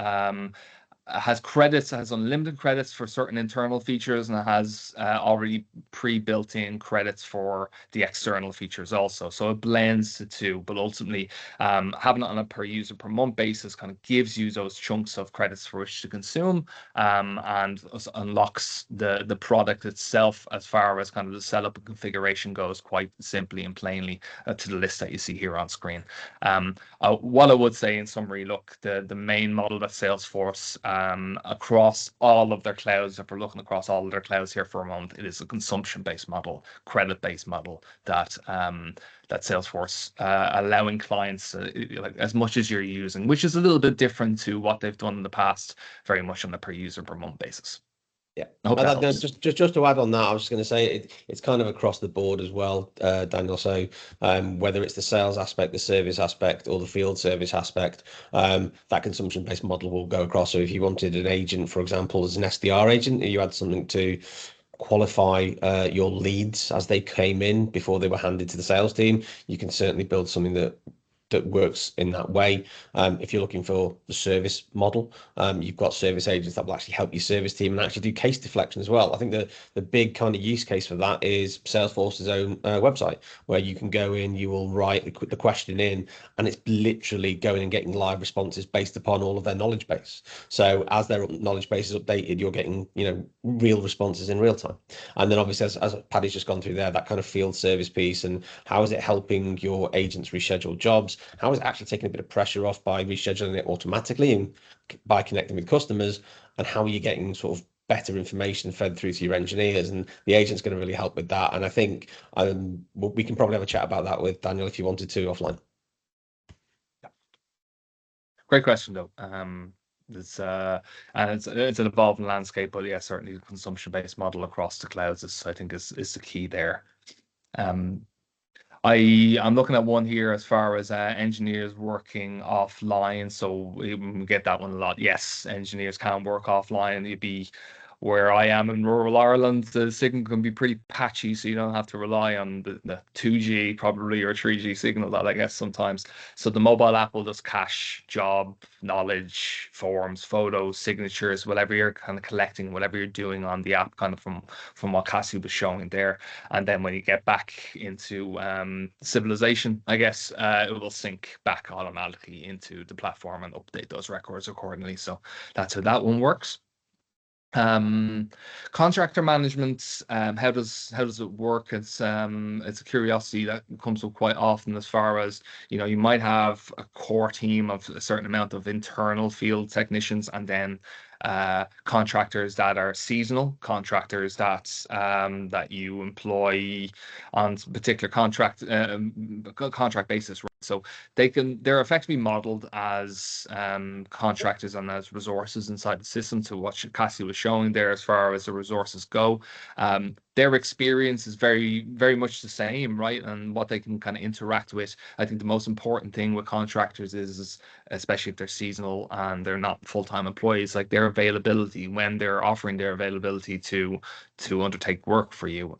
credits, it has unlimited credits for certain internal features, and it has already pre-built in credits for the external features also. So it blends the two, but ultimately having it on a per user per month basis kind of gives you those chunks of credits for which to consume, and unlocks the product itself as far as kind of the setup and configuration goes quite simply and plainly to the list that you see here on screen. What I would say in summary, look, the main model that Salesforce across all of their clouds, if we're looking across all of their clouds here for a month, it is a consumption-based model, credit-based model that Salesforce allowing clients like as much as you're using, which is a little bit different to what they've done in the past, very much on a per user per month basis. Yeah, I hope that helps. just to add on that, I was just going to say it's kind of across the board as well, Daniel. So whether it's the sales aspect, the service aspect, or the field service aspect, that consumption-based model will go across. So if you wanted an agent, for example, as an SDR agent, you had something to qualify your leads as they came in before they were handed to the sales team, you can certainly build something that works in that way. If you're looking for the service model, you've got service agents that will actually help your service team and actually do case deflection as well. I think the big kind of use case for that is Salesforce's own website, where you can go in, you will write the question in, and it's literally going and getting live responses based upon all of their knowledge base. So as their knowledge base is updated, you're getting, you know, real responses in real time. And then obviously, as Paddy's just gone through there, that kind of field service piece, and how is it helping your agents reschedule jobs? How is it actually taking a bit of pressure off by rescheduling it automatically and by connecting with customers? And how are you getting sort of better information fed through to your engineers? And the agent's going to really help with that. And I think we can probably have a chat about that with Daniel if you wanted to offline. Great question, though. It's an evolving landscape, but yeah, certainly the consumption-based model across the clouds I think is the key there. I'm looking at one here as far as engineers working offline. So we get that one a lot. Yes, engineers can work offline. You'd be where I am in rural Ireland, the signal can be pretty patchy, so you don't have to rely on the 2G probably or 3G signal that I guess sometimes. So the mobile app will just cache job, knowledge, forms, photos, signatures, whatever you're kind of collecting, whatever you're doing on the app, kind of from what Cassie was showing there. And then when you get back into civilization, I guess it will sync back automatically into the platform and update those records accordingly. So that's how that one works. Contractor management, how does it work? It's a curiosity that comes up quite often, as far as, you know, you might have a core team of a certain amount of internal field technicians, and then contractors that are seasonal, contractors that you employ on particular contract basis. Right? So they're effectively modeled as contractors and as resources inside the system, to what Cassie was showing there as far as the resources go. Their experience is very, very much the same, right? And what they can kind of interact with. I think the most important thing with contractors is, especially if they're seasonal and they're not full-time employees, like their availability, when they're offering their availability to undertake work for you.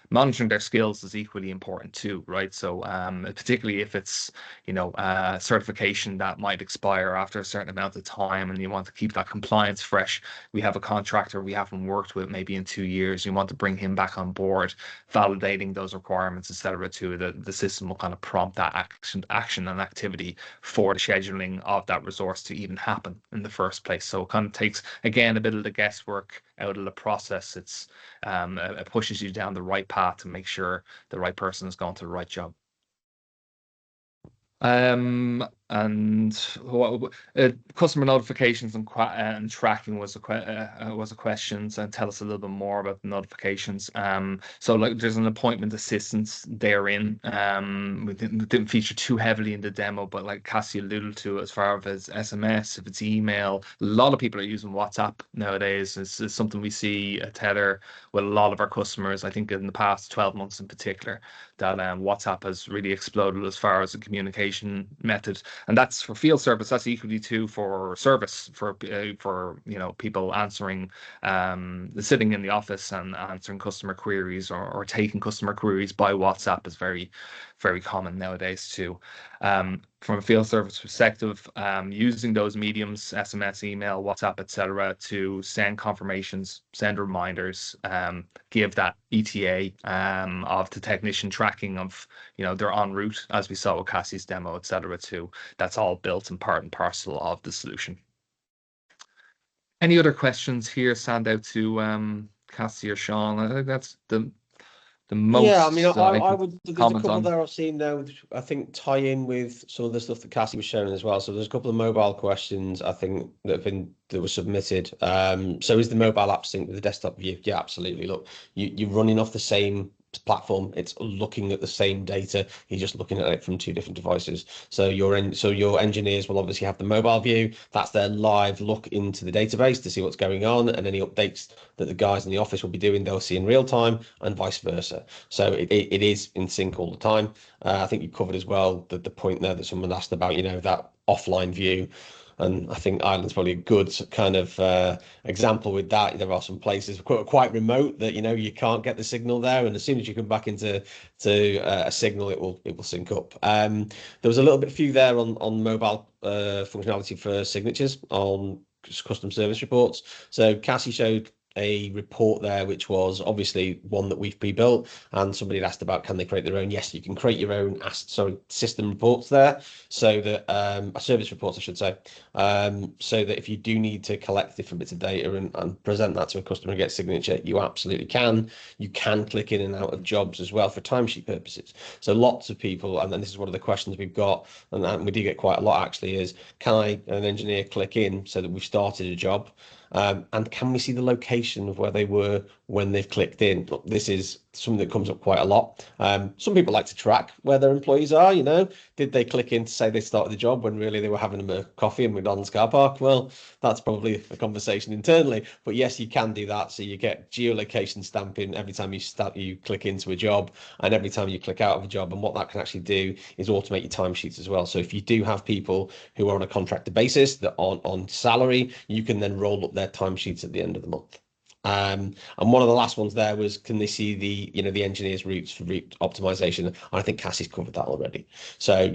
Monitoring their skills is equally important too, right? So particularly if it's, you know, certification that might expire after a certain amount of time and you want to keep that compliance fresh. We have a contractor we haven't worked with maybe in 2 years. You want to bring him back on board, validating those requirements, etc. too. The system will kind of prompt that action and activity for the scheduling of that resource to even happen in the first place. So it kind of takes, again, a bit of the guesswork out of the process. It pushes you down the right path to make sure the right person is going to the right job. And customer notifications and tracking was a question. So tell us a little bit more about the notifications. So like there's an appointment assistance therein. We didn't feature too heavily in the demo, but like Cassie alluded to, as far as SMS, if it's email, a lot of people are using WhatsApp nowadays. It's something we see at Tether with a lot of our customers. I think in the past 12 months in particular, that WhatsApp has really exploded as far as a communication method. And that's for field service. That's equally too for service, for you know, people answering, sitting in the office and answering customer queries, or taking customer queries by WhatsApp is very, very common nowadays too. From a field service perspective, using those mediums, SMS, email, WhatsApp, etc., to send confirmations, send reminders, give that ETA of the technician tracking of, you know, they're en route, as we saw with Cassie's demo, etc. too. That's all built in part and parcel of the solution. Any other questions here stand out to Cassie or Sean? I think that's the most. Yeah, I mean, I would. There's a couple there I've seen now, which I think tie in with some of the stuff that Cassie was showing as well. So there's a couple of mobile questions I think that were submitted. So is the mobile app synced with the desktop view? Yeah, absolutely. Look, you're running off the same platform. It's looking at the same data. You're just looking at it from two different devices. So your engineers will obviously have the mobile view. That's their live look into the database to see what's going on, and any updates that the guys in the office will be doing, they'll see in real time, and vice versa. So it is in sync all the time. I think you covered as well the point there that someone asked about, that offline view. And I think Ireland's probably a good kind of example with that. There are some places quite remote that you can't get the signal there, and as soon as you come back into a signal, it will sync up. There was a little bit few there on mobile functionality for signatures on custom service reports. So Cassie showed a report there, which was obviously one that we've pre-built, and somebody had asked about, can they create their own? Yes, you can create your own system reports there, so that service reports, I should say, so that if you do need to collect different bits of data and present that to a customer and get signature, you absolutely can. You can click in and out of jobs as well for timesheet purposes. So lots of people, and then this is one of the questions we've got, and we do get quite a lot actually, is can an engineer click in so that we've started a job? And can we see the location of where they were when they've clicked in? Look, this is something that comes up quite a lot. Some people like to track where their employees are. Did they click in to say they started the job when really they were having a coffee in McDonald's car park? Well, that's probably a conversation internally. But yes, you can do that. So you get geolocation stamping every time you click into a job, and every time you click out of a job. And what that can actually do is automate your timesheets as well. So if you do have people who are on a contractor basis that are on salary, you can then roll up their timesheets at the end of the month. And one of the last ones there was, can they see the engineers' routes for route optimization? And I think Cassie's covered that already. So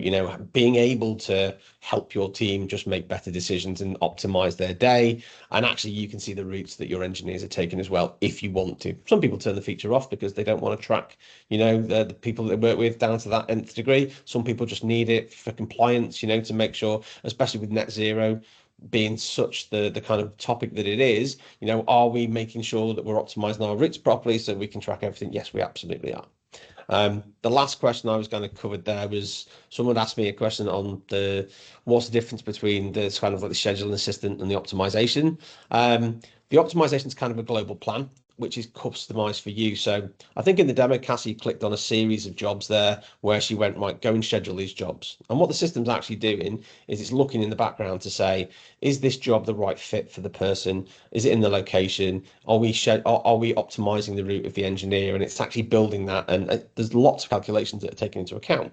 being able to help your team just make better decisions and optimize their day, and actually you can see the routes that your engineers are taking as well if you want to. Some people turn the feature off because they don't want to track the people that they work with down to that nth degree. Some people just need it for compliance, to make sure, especially with net zero being such the kind of topic that it is, are we making sure that we're optimizing our routes properly so we can track everything? Yes, we absolutely are. The last question I was going to cover there was, someone asked me a question on what's the difference between the kind of like the scheduling assistant and the optimization. The optimization is kind of a global plan, which is customized for you. So I think in the demo, Cassie clicked on a series of jobs there where she went, right, go and schedule these jobs. And what the system's actually doing is it's looking in the background to say, is this job the right fit for the person? Is it in the location? Are we optimizing the route of the engineer? And it's actually building that. And there's lots of calculations that are taken into account.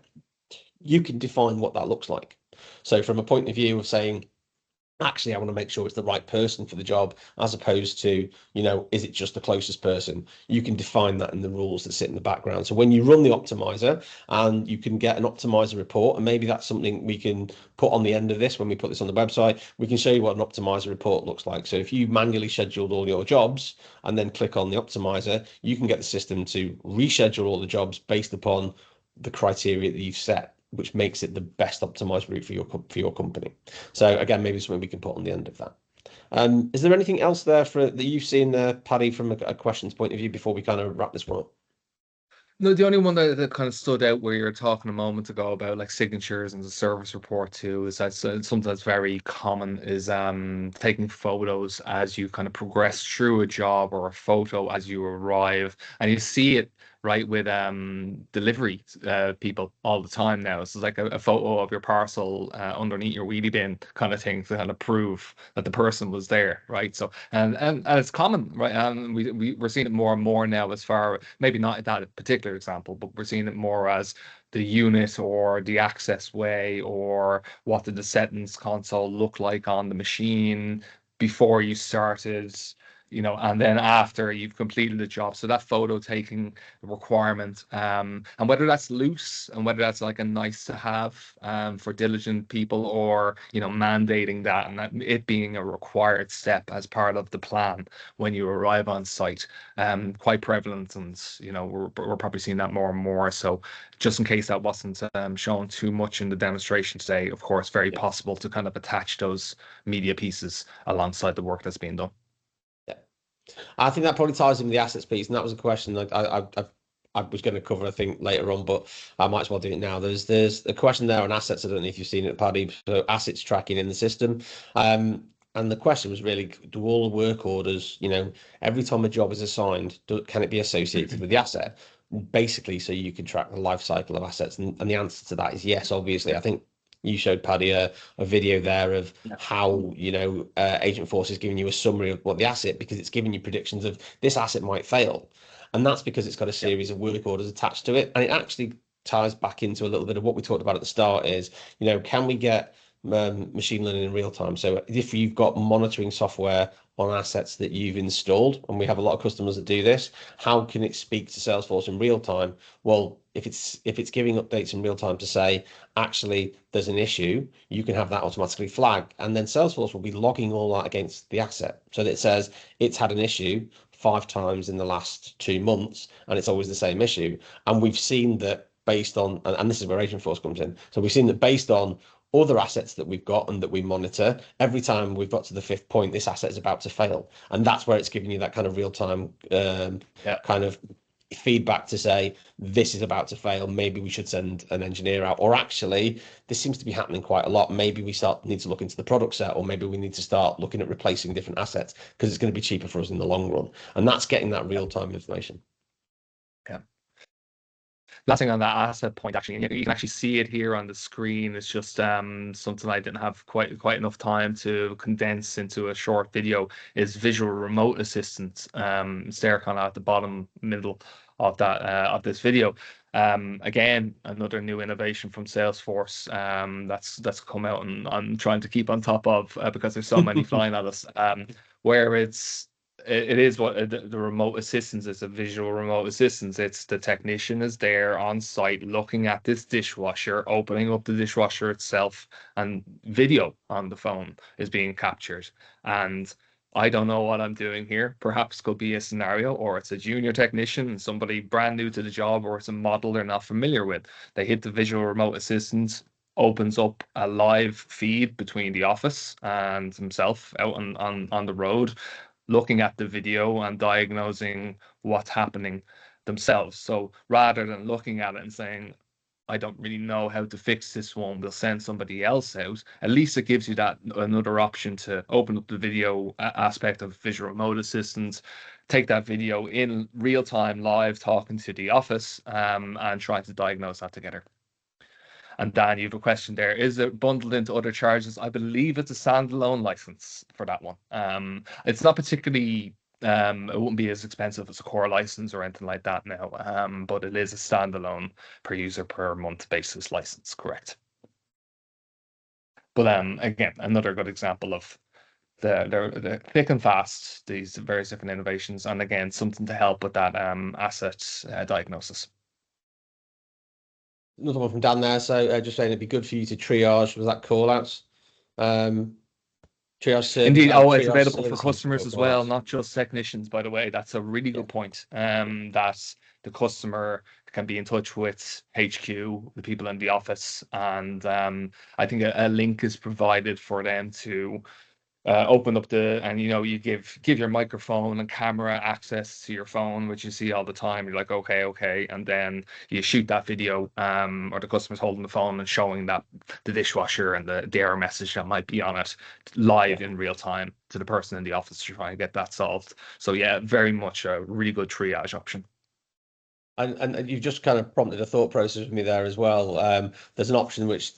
You can define what that looks like. So from a point of view of saying, actually, I want to make sure it's the right person for the job, as opposed to, is it just the closest person? You can define that in the rules that sit in the background. So when you run the optimizer, and you can get an optimizer report, and maybe that's something we can put on the end of this when we put this on the website, we can show you what an optimizer report looks like. So if you manually scheduled all your jobs and then click on the optimizer, you can get the system to reschedule all the jobs based upon the criteria that you've set, which makes it the best optimized route for your company. So again, maybe something we can put on the end of that. Is there anything else there that you've seen there, Paddy, from a questions point of view before we kind of wrap this one up? No, the only one that kind of stood out where you were talking a moment ago about like signatures and the service report too is that something that's very common is taking photos as you kind of progress through a job, or a photo as you arrive, and you see it right with delivery people all the time now. So it's like a photo of your parcel underneath your wheelie bin kind of thing to kind of prove that the person was there, right? So and it's common, right? And we're seeing it more and more now, as far, maybe not that particular example, but we're seeing it more as the unit or the access way, or what did the settings console look like on the machine before you started, and then after you've completed the job. So that photo taking requirement, and whether that's loose and whether that's like a nice to have for diligent people, or mandating that, and that it being a required step as part of the plan when you arrive on site, quite prevalent. And we're probably seeing that more and more. So just in case that wasn't shown too much in the demonstration today, of course, very possible to kind of attach those media pieces alongside the work that's being done. I think that probably ties in with the assets piece, and that was a question I was going to cover, I think, later on, but I might as well do it now. There's a question there on assets. I don't know if you've seen it, Paddy. So assets tracking in the system, and the question was really, do all the work orders, every time a job is assigned, can it be associated with the asset? basically so you can track the life cycle of assets? And the answer to that is yes, obviously. I think you showed Paddy a video there of how, you know, Agentforce is giving you a summary of what the asset, because it's giving you predictions of this asset might fail. And that's because it's got a series of work orders attached to it. And it actually ties back into a little bit of what we talked about at the start is, you know, can we get machine learning in real time? So if you've got monitoring software on assets that you've installed, and we have a lot of customers that do this, how can it speak to Salesforce in real time? Well, if it's giving updates in real time to say, actually, there's an issue, you can have that automatically flagged. And then Salesforce will be logging all that against the asset. So that it says it's had an issue 5 times in the last 2 months, and it's always the same issue. And we've seen that based on, and this is where Agentforce comes in. So we've seen that based on other assets that we've got and that we monitor, every time we've got to the 5th point, this asset is about to fail. And that's where it's giving you that kind of real-time kind of feedback to say, this is about to fail, maybe we should send an engineer out, or actually this seems to be happening quite a lot, maybe we need to look into the product set, or maybe we need to start looking at replacing different assets because it's going to be cheaper for us in the long run. And that's getting that real-time information. Yeah. Last thing on that asset point, actually, you can actually see it here on the screen. It's just something I didn't have quite enough time to condense into a short video, is visual remote assistance. It's there kind of at the bottom middle of that of this video. Again, another new innovation from Salesforce that's come out, and I'm trying to keep on top of because there's so many flying at us, where it is what the remote assistance is, a visual remote assistance. It's the technician is there on site looking at this dishwasher, opening up the dishwasher itself, and video on the phone is being captured. And I don't know what I'm doing here. Perhaps could be a scenario, or it's a junior technician, somebody brand new to the job, or it's a model they're not familiar with. They hit the visual remote assistance, opens up a live feed between the office and himself out on the road, looking at the video and diagnosing what's happening themselves. So rather than looking at it and saying, I don't really know how to fix this one, we'll send somebody else out, at least it gives you that another option to open up the video aspect of visual remote assistance, take that video in real time live, talking to the office, and trying to diagnose that together. And Dan, you have a question there. Is it bundled into other charges? I believe it's a standalone license for that one. It's not particularly, it wouldn't be as expensive as a core license or anything like that now, but it is a standalone per user per month basis license, correct? But again, another good example of the thick and fast, these various different innovations, and again, something to help with that asset diagnosis. Another one from Dan there. So just saying it'd be good for you to triage, was that call outs? Triage service. Indeed. Oh, it's available for customers as well, not just technicians, by the way. That's a really good point. That the customer can be in touch with HQ, the people in the office, and I think a link is provided for them to open up and you give your microphone and camera access to your phone, which you see all the time. You're like, okay, and then you shoot that video, or the customer's holding the phone and showing that the dishwasher and the error message that might be on it live in real time to the person in the office to try and get that solved. So yeah, very much a really good triage option. And you've just kind of prompted a thought process with me there as well. There's an option which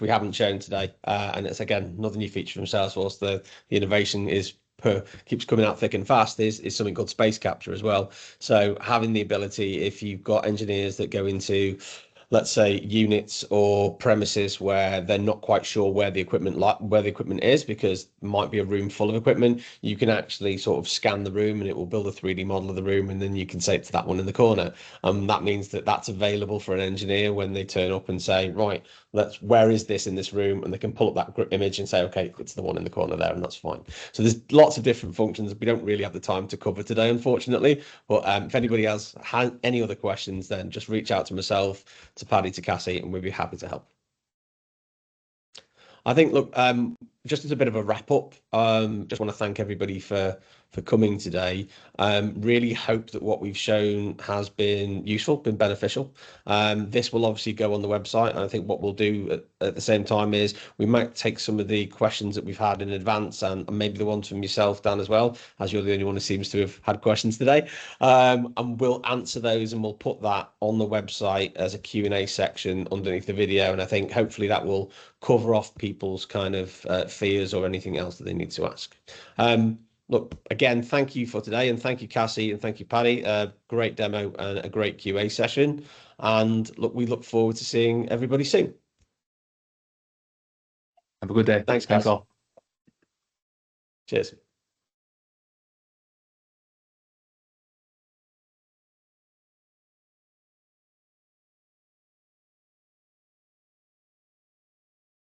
we haven't shown today, and it's again another new feature from Salesforce. The innovation keeps coming out thick and fast. Is something called space capture as well. So having the ability, if you've got engineers that go into, let's say, units or premises where they're not quite sure where the equipment is, because it might be a room full of equipment, you can actually sort of scan the room and it will build a 3D model of the room, and then you can say it's that one in the corner. That means that that's available for an engineer when they turn up and say, right, where is this in this room? And they can pull up that image and say, okay, it's the one in the corner there, and that's fine. So there's lots of different functions. We don't really have the time to cover today, unfortunately. But if anybody else has any other questions, then just reach out to myself, to Paddy, to Cassie, and we'd be happy to help. I think, look, just as a bit of a wrap up, Just want to thank everybody for coming today. Really hope that what we've shown has been useful, been beneficial. This will obviously go on the website. And I think what we'll do at the same time is we might take some of the questions that we've had in advance and maybe the ones from yourself, Dan, as well, as you're the only one who seems to have had questions today. And we'll answer those and we'll put that on the website as a Q&A section underneath the video. And I think hopefully that will cover off people's kind of fears or anything else that they need to ask. Look, again, thank you for today, and thank you, Cassie, and thank you, Paddy. Great demo and a great QA session. And look, we look forward to seeing everybody soon. Have a good day. Thanks, Thanks guys. all. Cheers.